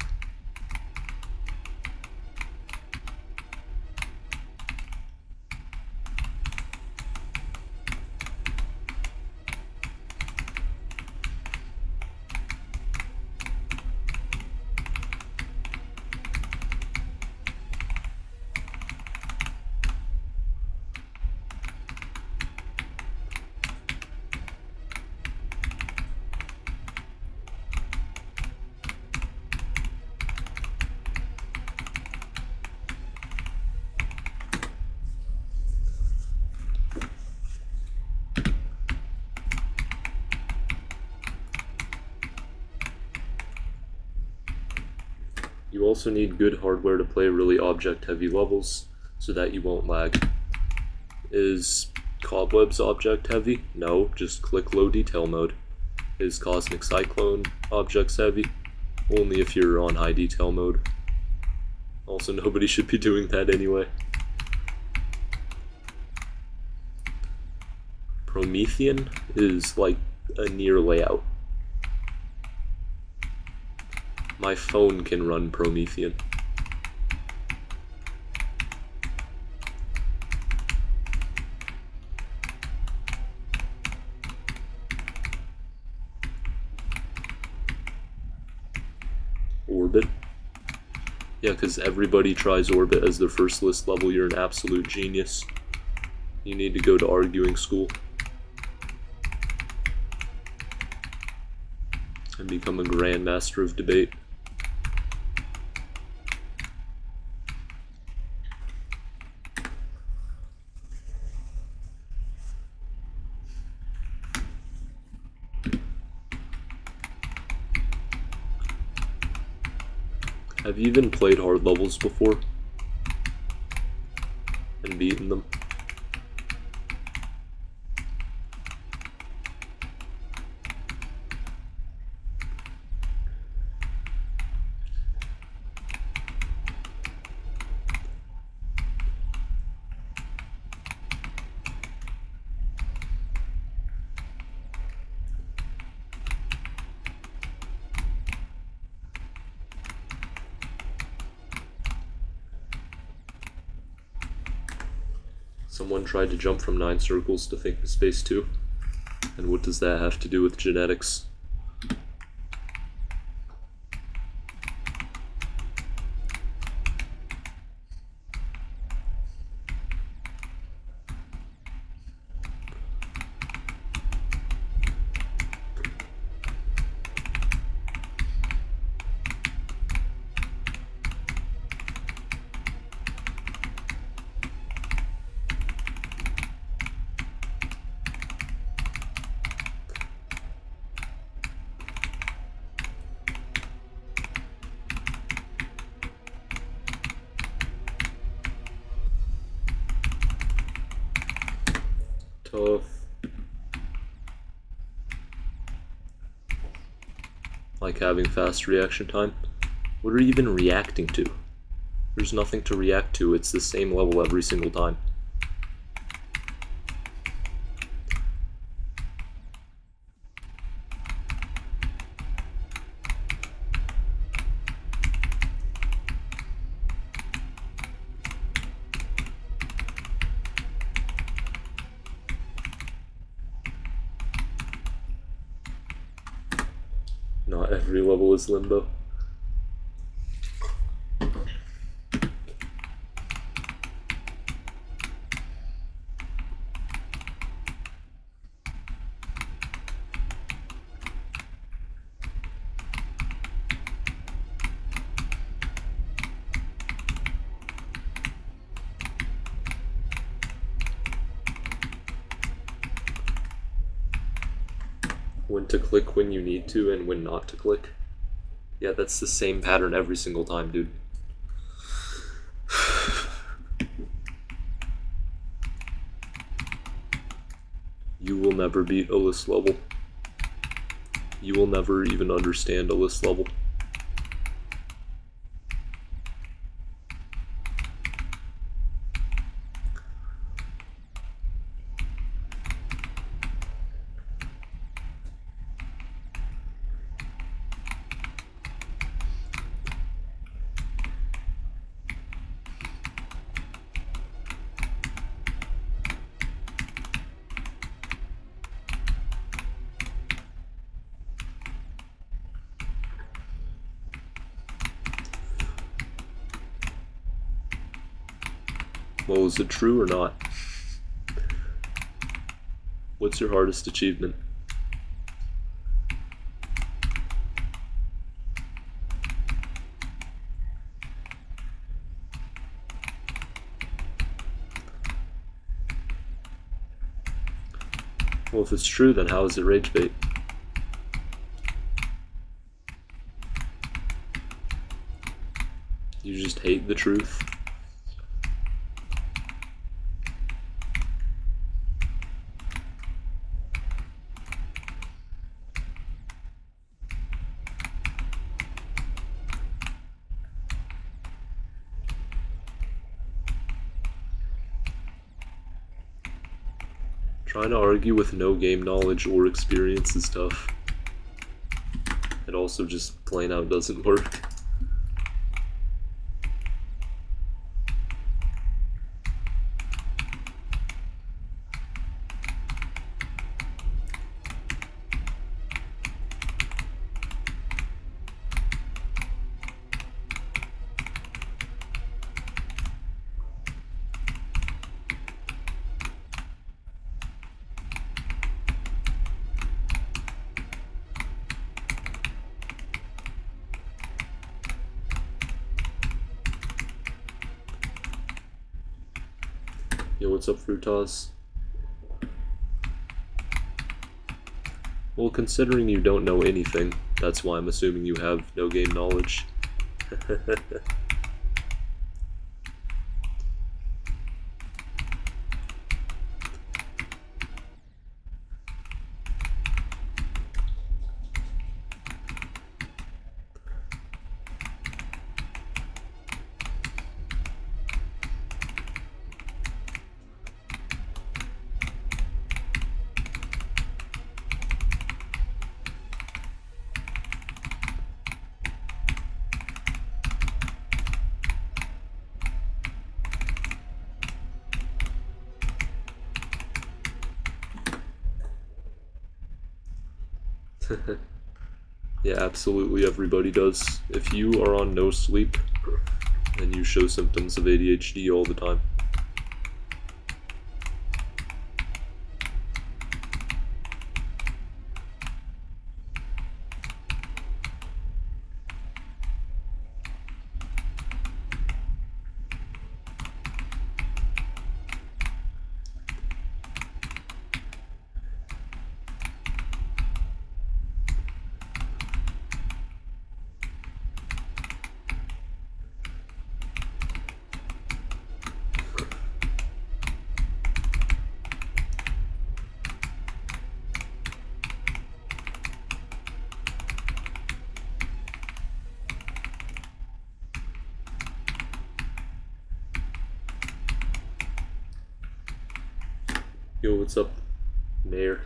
You also need good hardware to play really object-heavy levels so that you won't lag. Is Cobwebs object-heavy? No, just click low detail mode. Is Cosmic Cyclone objects-heavy? Only if you're on high detail mode. Also, nobody should be doing that anyway. Promethean is like a near layout. My phone can run Promethean. Orbit? Yeah, because everybody tries Orbit as their first list level. You're an absolute genius. You need to go to arguing school and become a grandmaster of debate. Have you even played hard levels before? And beaten them? Someone tried to jump from 9 circles to think space 2. And what does that have to do with genetics? Tough. Like having fast reaction time. What are you even reacting to? There's nothing to react to, it's the same level every single time. Not every level is limbo. When to click when you need to and when not to click. Yeah, that's the same pattern every single time, dude. You will never beat a list level. You will never even understand a list level. Well, is it true or not? What's your hardest achievement? Well, if it's true, then how is it rage bait? You just hate the truth. Trying to argue with no game knowledge or experience is tough. It also just plain out doesn't work. Yo, what's up, Frutas? Well, considering you don't know anything, that's why I'm assuming you have no game knowledge. Yeah, absolutely everybody does. If you are on no sleep, then you show symptoms of ADHD all the time. Yo, what's up, Mayor?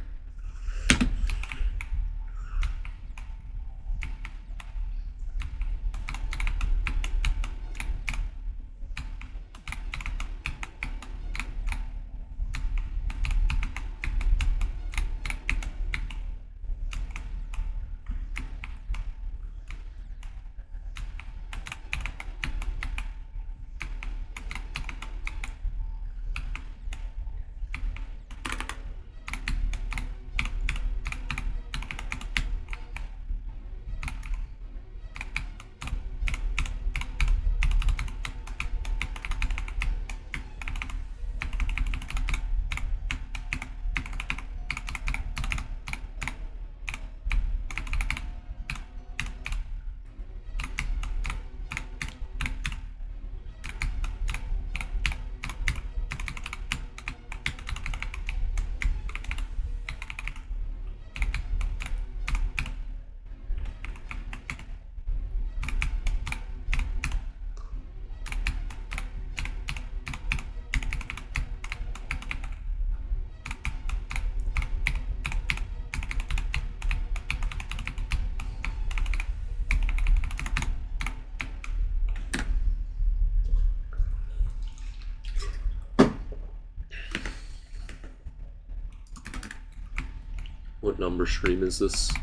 What number stream is this?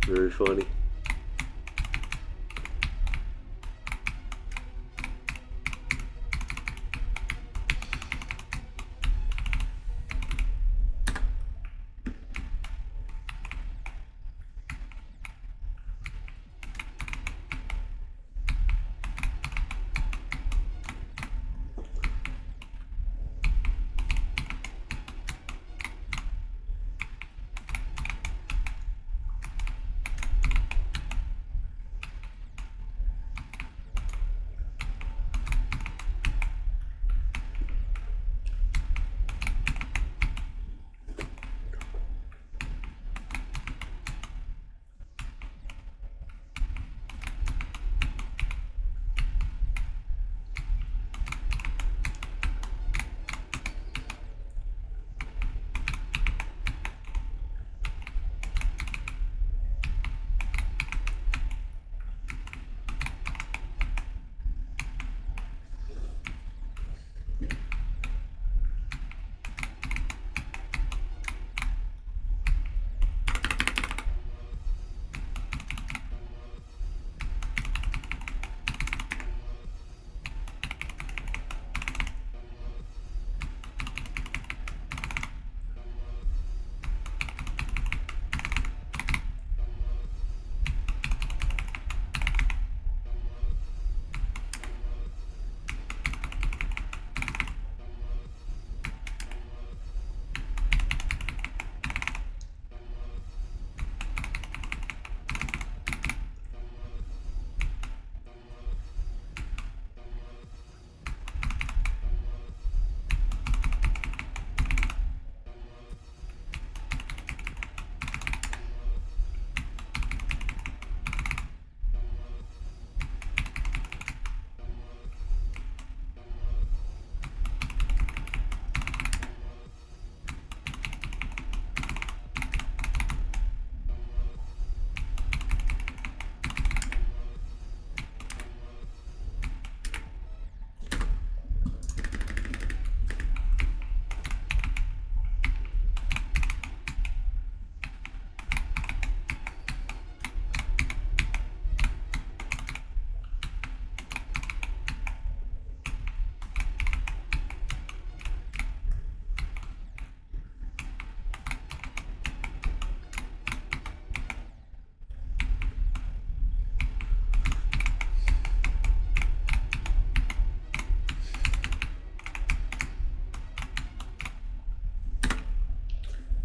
Very funny.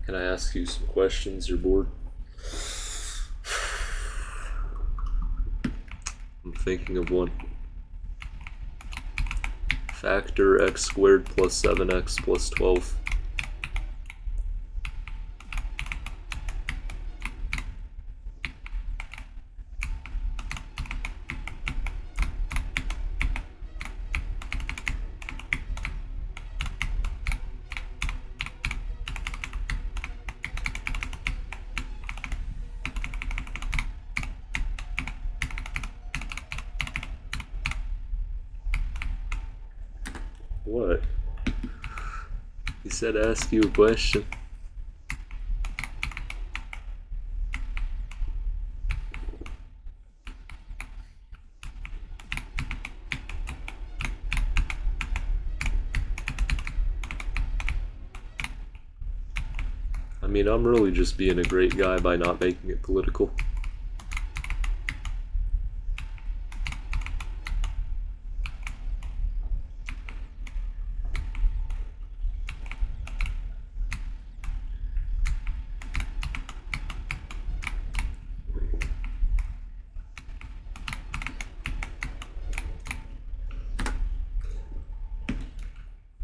Can I ask you some questions? You're bored? I'm thinking of one. Factor x squared plus 7x plus 12. What? He said ask you a question. I mean, I'm really just being a great guy by not making it political.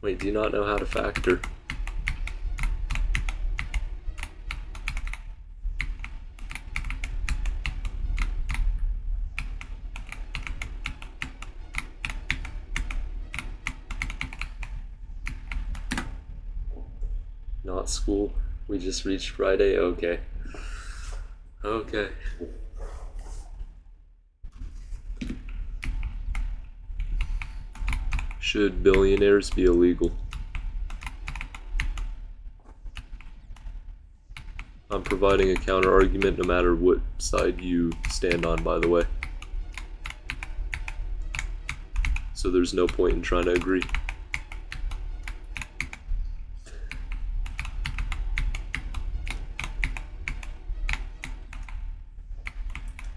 Wait, do you not know how to factor? Not school. We just reached Friday? Okay. Okay. Should billionaires be illegal? I'm providing a counter argument no matter what side you stand on, by the way. So there's no point in trying to agree.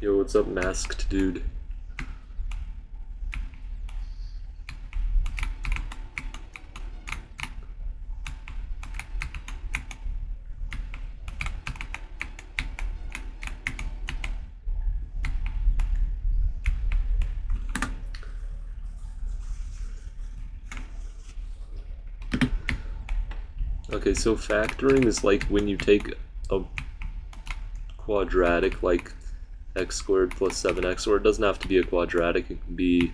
Yo, what's up, masked dude? Okay, so factoring is like when you take a quadratic, like x squared plus 7x, or it doesn't have to be a quadratic, it can be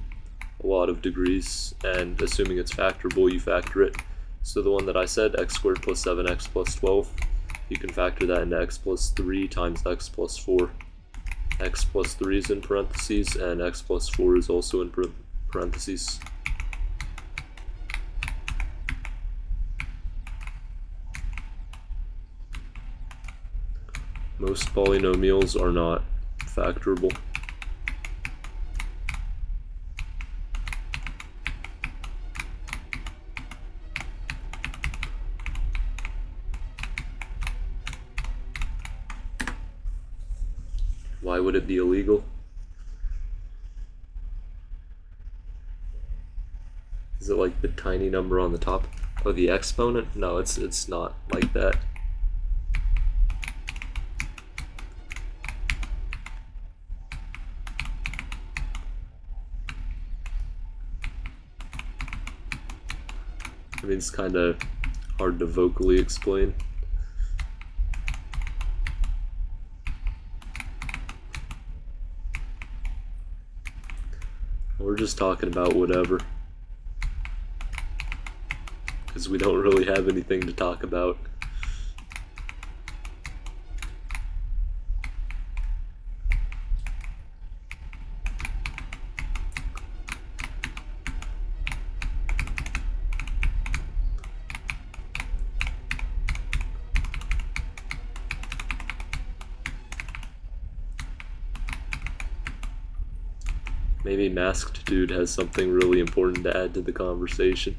a lot of degrees, and assuming it's factorable, you factor it. So the one that I said, x squared plus 7x plus 12, you can factor that into x plus 3 times x plus 4. X plus 3 is in parentheses, and x plus 4 is also in parentheses. Most polynomials are not factorable. Why would it be illegal? Is it like the tiny number on the top of the exponent? No, it's not like that. I mean, it's kind of hard to vocally explain. We're just talking about whatever, because we don't really have anything to talk about. Maybe Masked Dude has something really important to add to the conversation.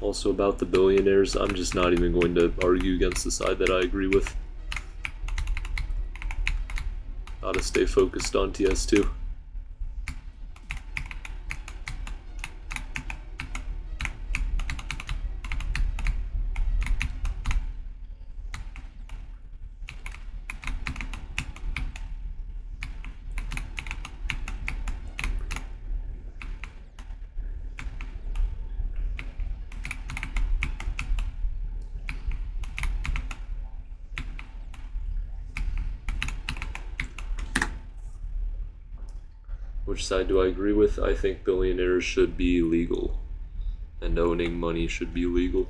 Also about the billionaires, I'm just not even going to argue against the side that I agree with. Gotta stay focused on TS2. Which side do I agree with? I think billionaires should be legal, and owning money should be legal.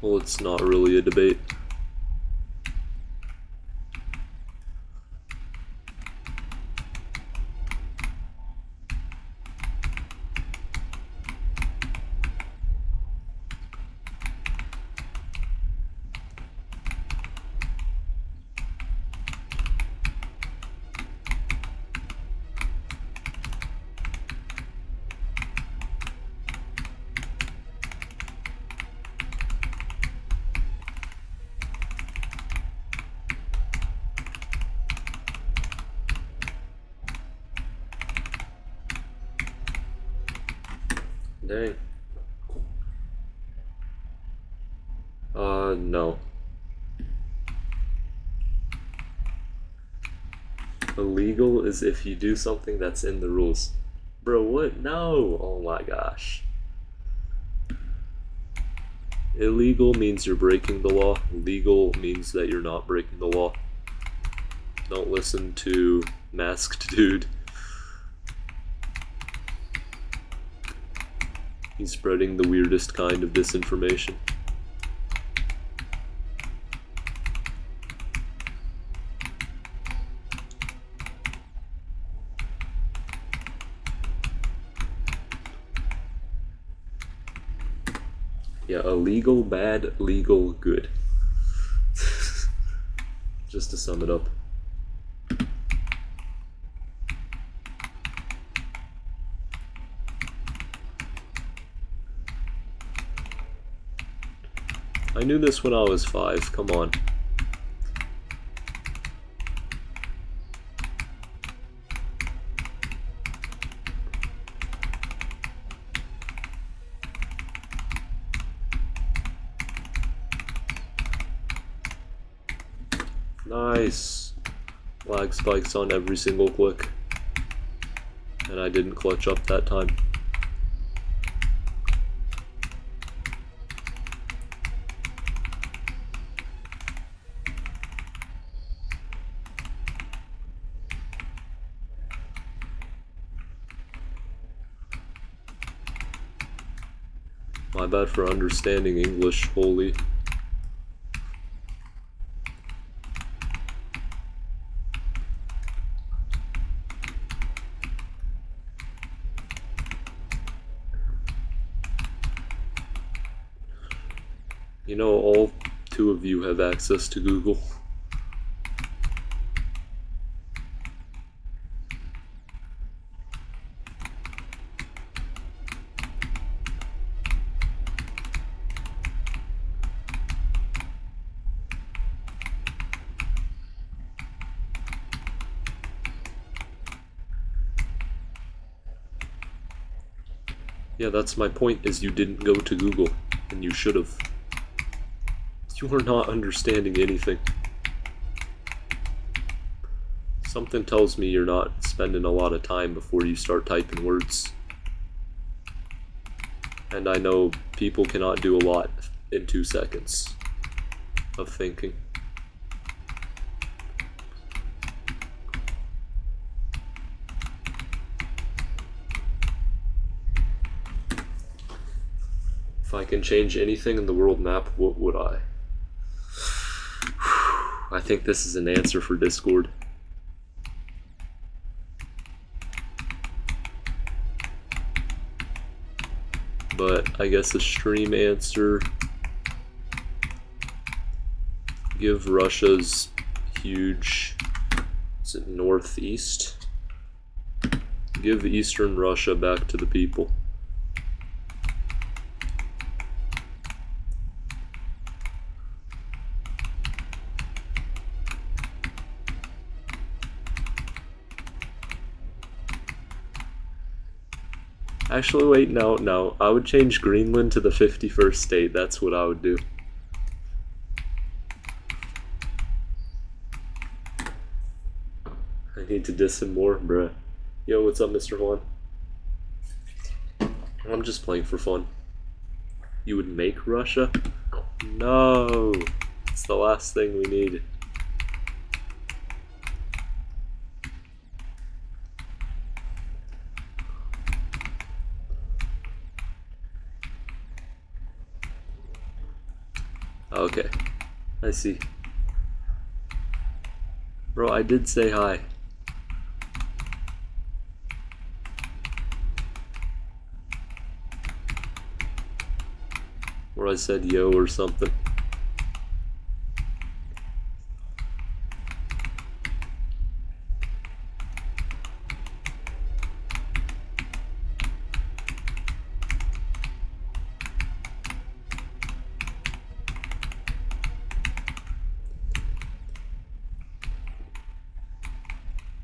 Well, it's not really a debate. Dang. No. Illegal is if you do something that's in the rules. Bro, what? No! Oh my gosh. Illegal means you're breaking the law. Legal means that you're not breaking the law. Don't listen to Masked Dude. He's spreading the weirdest kind of disinformation. Yeah, illegal, bad, legal, good. Just to sum it up. I knew this when I was 5, come on. Nice. Lag spikes on every single click. And I didn't clutch up that time. My bad for understanding English wholly. You know, all 2 of you have access to Google. Yeah, that's my point, is you didn't go to Google, and you should have. You are not understanding anything. Something tells me you're not spending a lot of time before you start typing words. And I know people cannot do a lot in 2 seconds of thinking. If I can change anything in the world map, what would I? I think this is an answer for Discord. but I guess a stream answer. Give Russia's huge, is it northeast? Give Eastern Russia back to the people. Actually, wait, no. I would change Greenland to the 51st state. That's what I would do. I need to diss him more, bruh. Yo, what's up, Mr. Juan? I'm just playing for fun. You would make Russia? No! It's the last thing we need. Okay, I see. Bro, I did say hi. Or I said yo or something.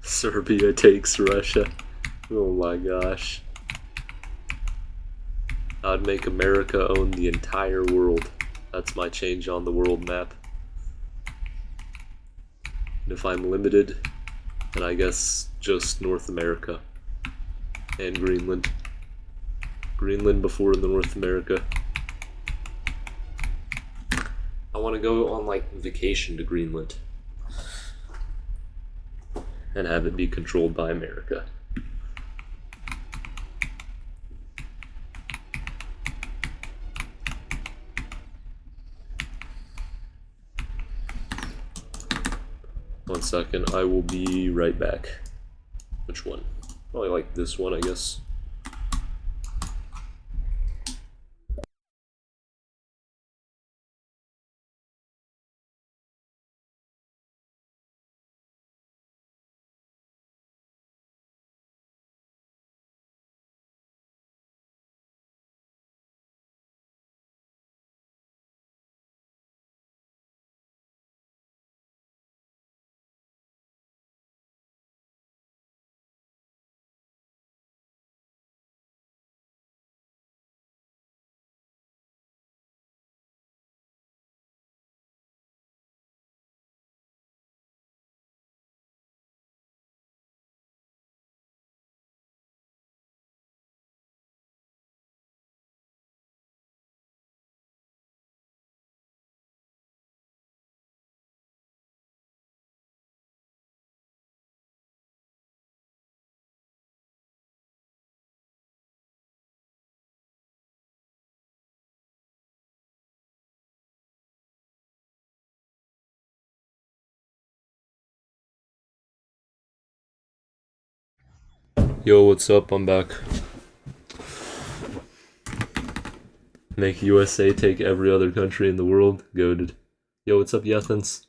Serbia takes Russia. Oh my gosh. I'd make America own the entire world. That's my change on the world map. And if I'm limited, then I guess just North America. And Greenland. Greenland before the North America. I want to go on like vacation to Greenland. And have it be controlled by America. One second, I will be right back. Which one? Oh, I like this one, I guess. Yo, what's up? I'm back. Make USA take every other country in the world. Goated. Yo, what's up, Yethans?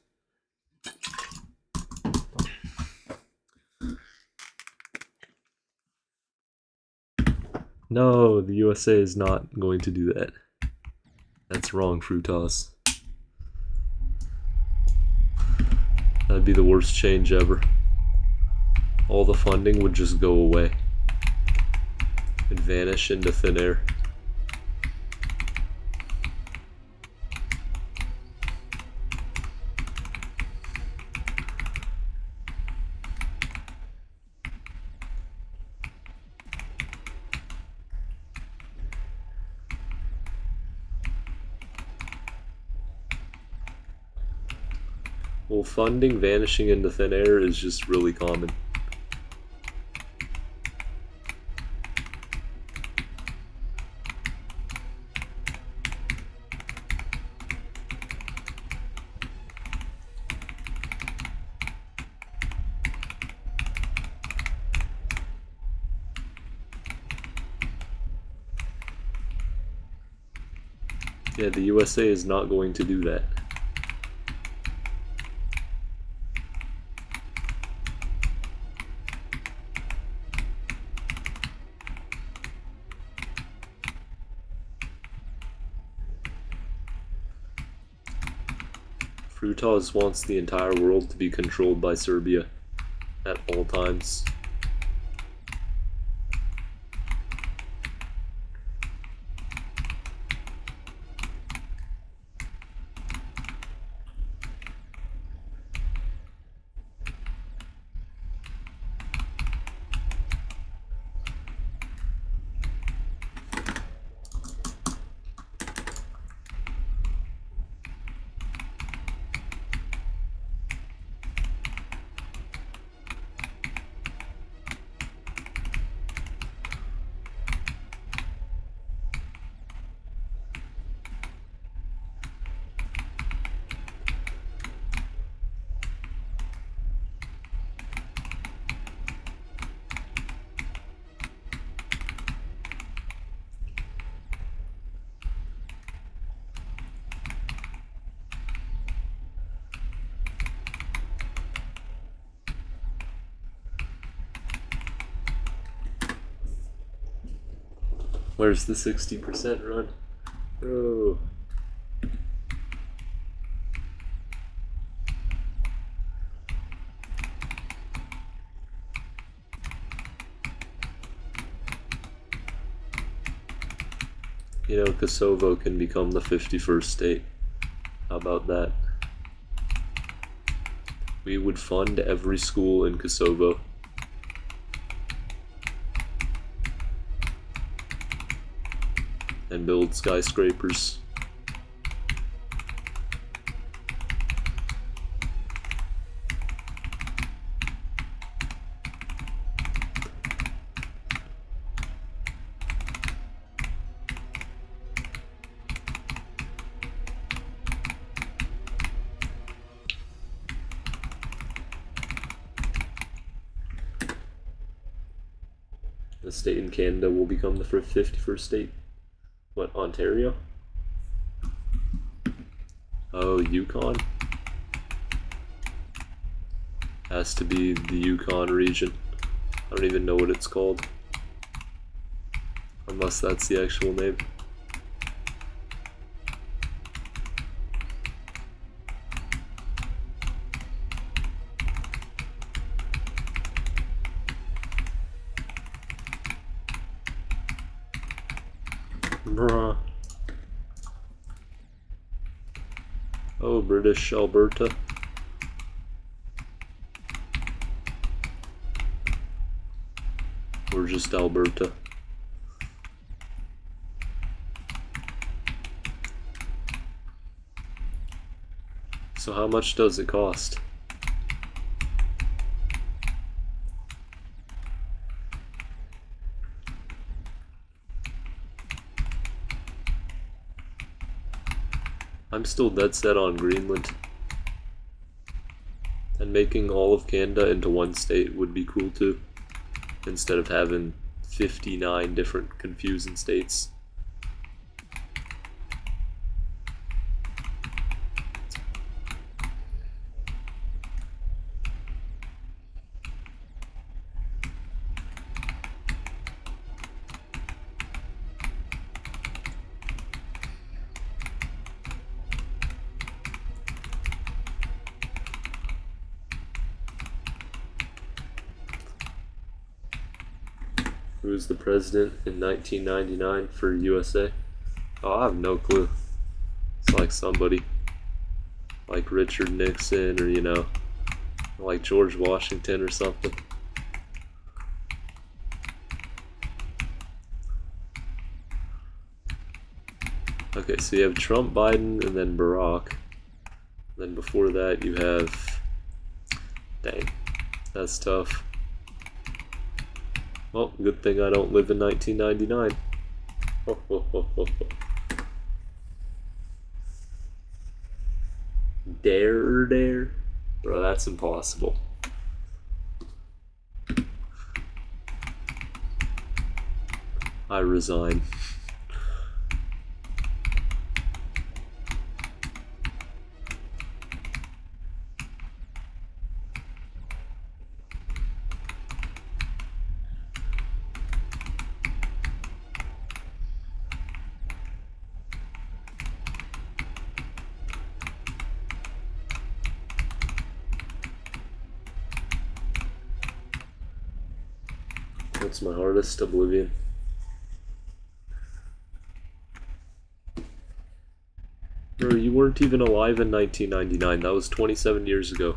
No, the USA is not going to do that. That's wrong, Fruitas. That'd be the worst change ever. All the funding would just go away. It'd vanish into thin air. Well, funding vanishing into thin air is just really common. Yeah, the USA is not going to do that. Frutas wants the entire world to be controlled by Serbia at all times. Where's the 60% run? Oh. You know, Kosovo can become the 51st state. How about that? We would fund every school in Kosovo. And build skyscrapers. The state in Canada will become the 51st state. What, Ontario? Oh, Yukon? Has to be the Yukon region. I don't even know what it's called. Unless that's the actual name. Bruh. Oh, British Alberta. Or just Alberta. So how much does it cost? I'm still dead set on Greenland. And making all of Canada into one state would be cool too. Instead of having 59 different confusing states. Who was the president in 1999 for USA? Oh, I have no clue. It's like somebody. Like Richard Nixon or, you know, like George Washington or something. Okay, so you have Trump, Biden, and then Barack. Then before that you have... Dang, that's tough. Well, good thing I don't live in 1999. Ho, ho, ho, ho, ho. Dare? Bro, that's impossible. I resign. What's my hardest? Oblivion. Bro, you weren't even alive in 1999. That was 27 years ago.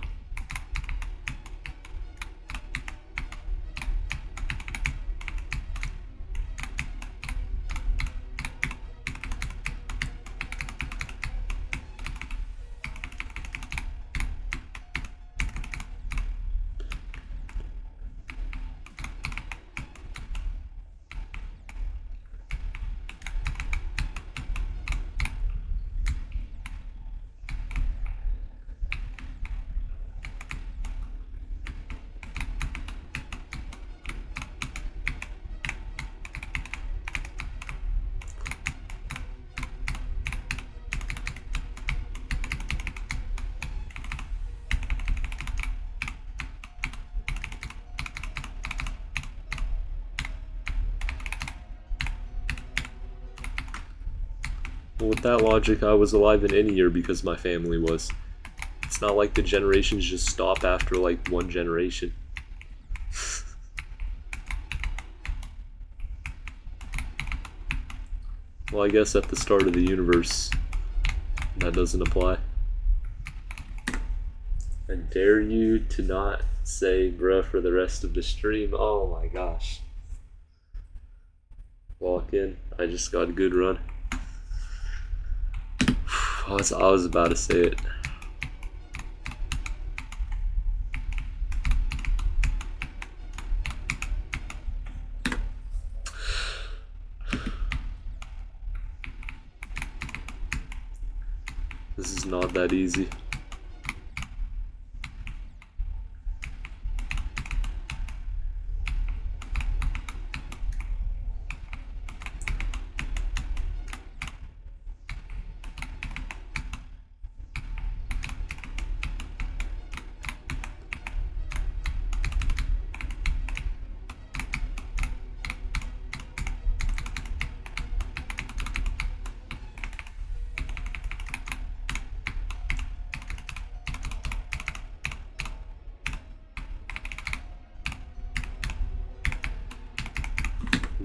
Well, with that logic, I was alive in any year because my family was. It's not like the generations just stop after like one generation. Well, I guess at the start of the universe, that doesn't apply. I dare you to not say bruh for the rest of the stream. Oh my gosh. Walk in. I just got a good run. I was about to say it. This is not that easy.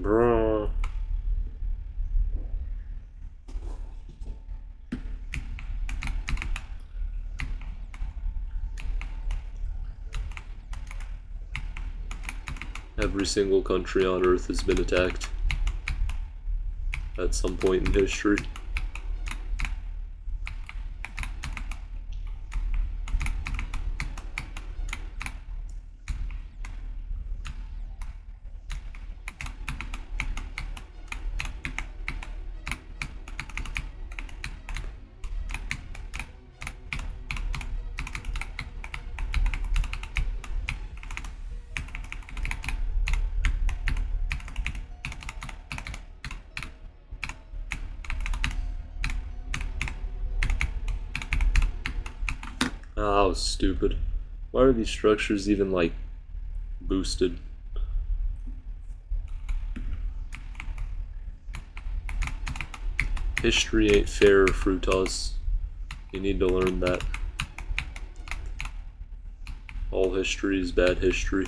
Bruh. Every single country on Earth has been attacked at some point in history. Ah, that was stupid. Why are these structures even, like, boosted? History ain't fair, Frutas. You need to learn that. All history is bad history.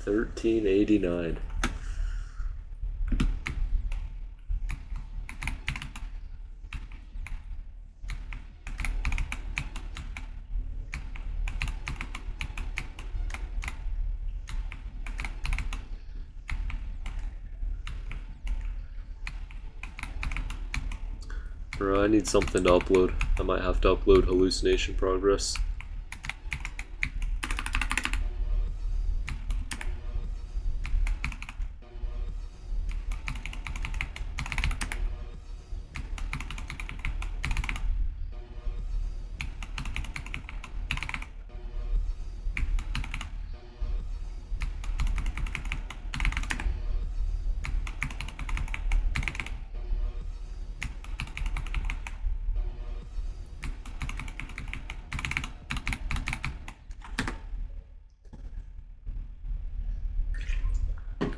1389. Bro, I need something to upload. I might have to upload hallucination progress.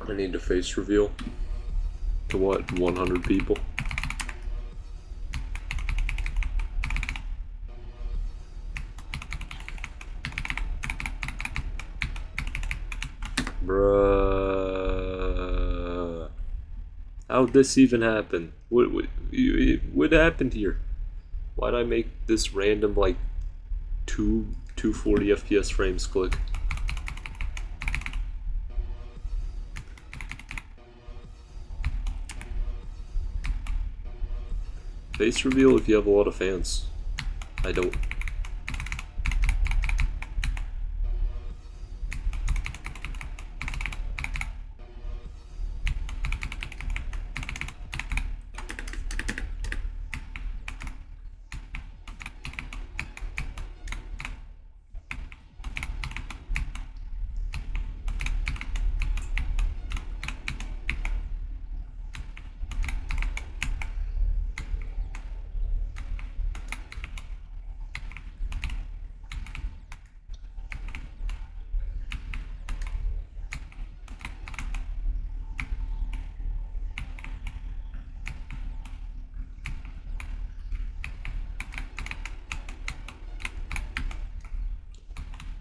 I need a face reveal. To what? 100 people? Bruh. How'd this even happen? What happened here? Why'd I make this random, like, 240 FPS frames click? Face reveal if you have a lot of fans. I don't.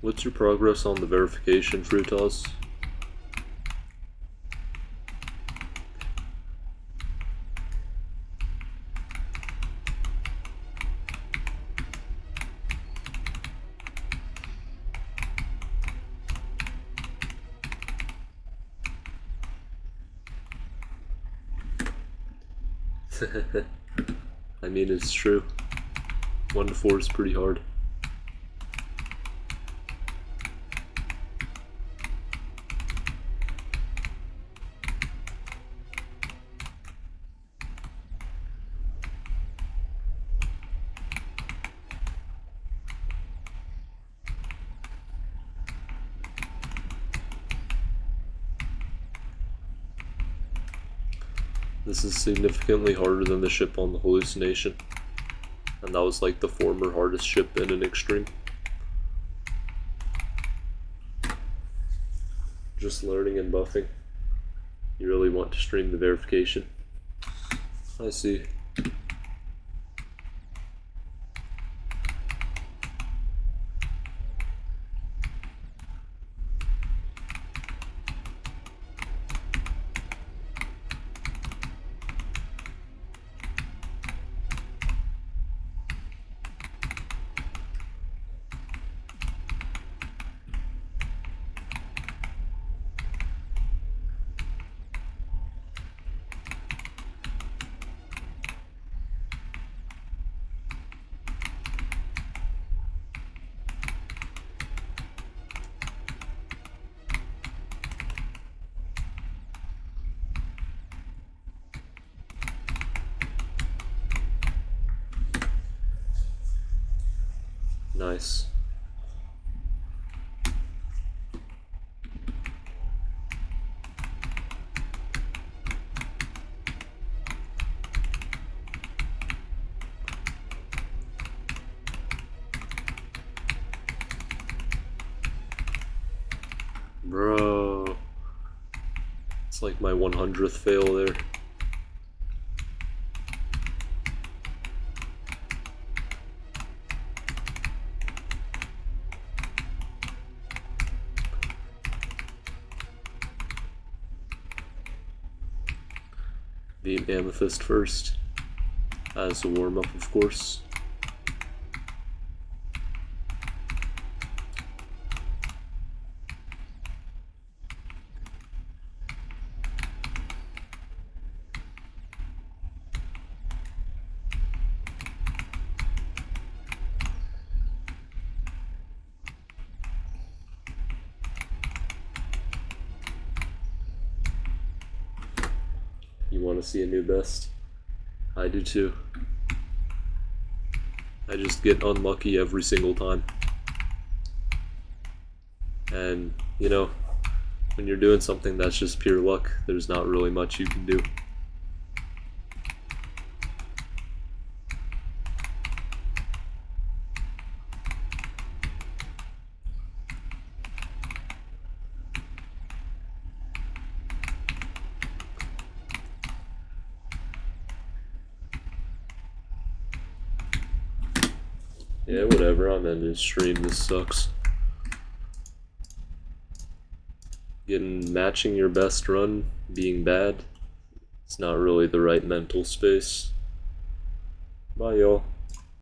What's your progress on the verification, Fruitaz? I mean, it's true. 1 to 4 is pretty hard. This is significantly harder than the ship on the hallucination. And that was like the former hardest ship in an extreme. Just learning and buffing. You really want to stream the verification. I see. Nice. Bro. It's like my 100th fail there. beat Amethyst first, as a warm-up, of course. You want to see a new best? I do too. I just get unlucky every single time. And, you know, when you're doing something that's just pure luck, there's not really much you can do. Yeah, whatever, I'm ending the stream, this sucks. Matching your best run being bad, it's not really the right mental space. Bye, y'all.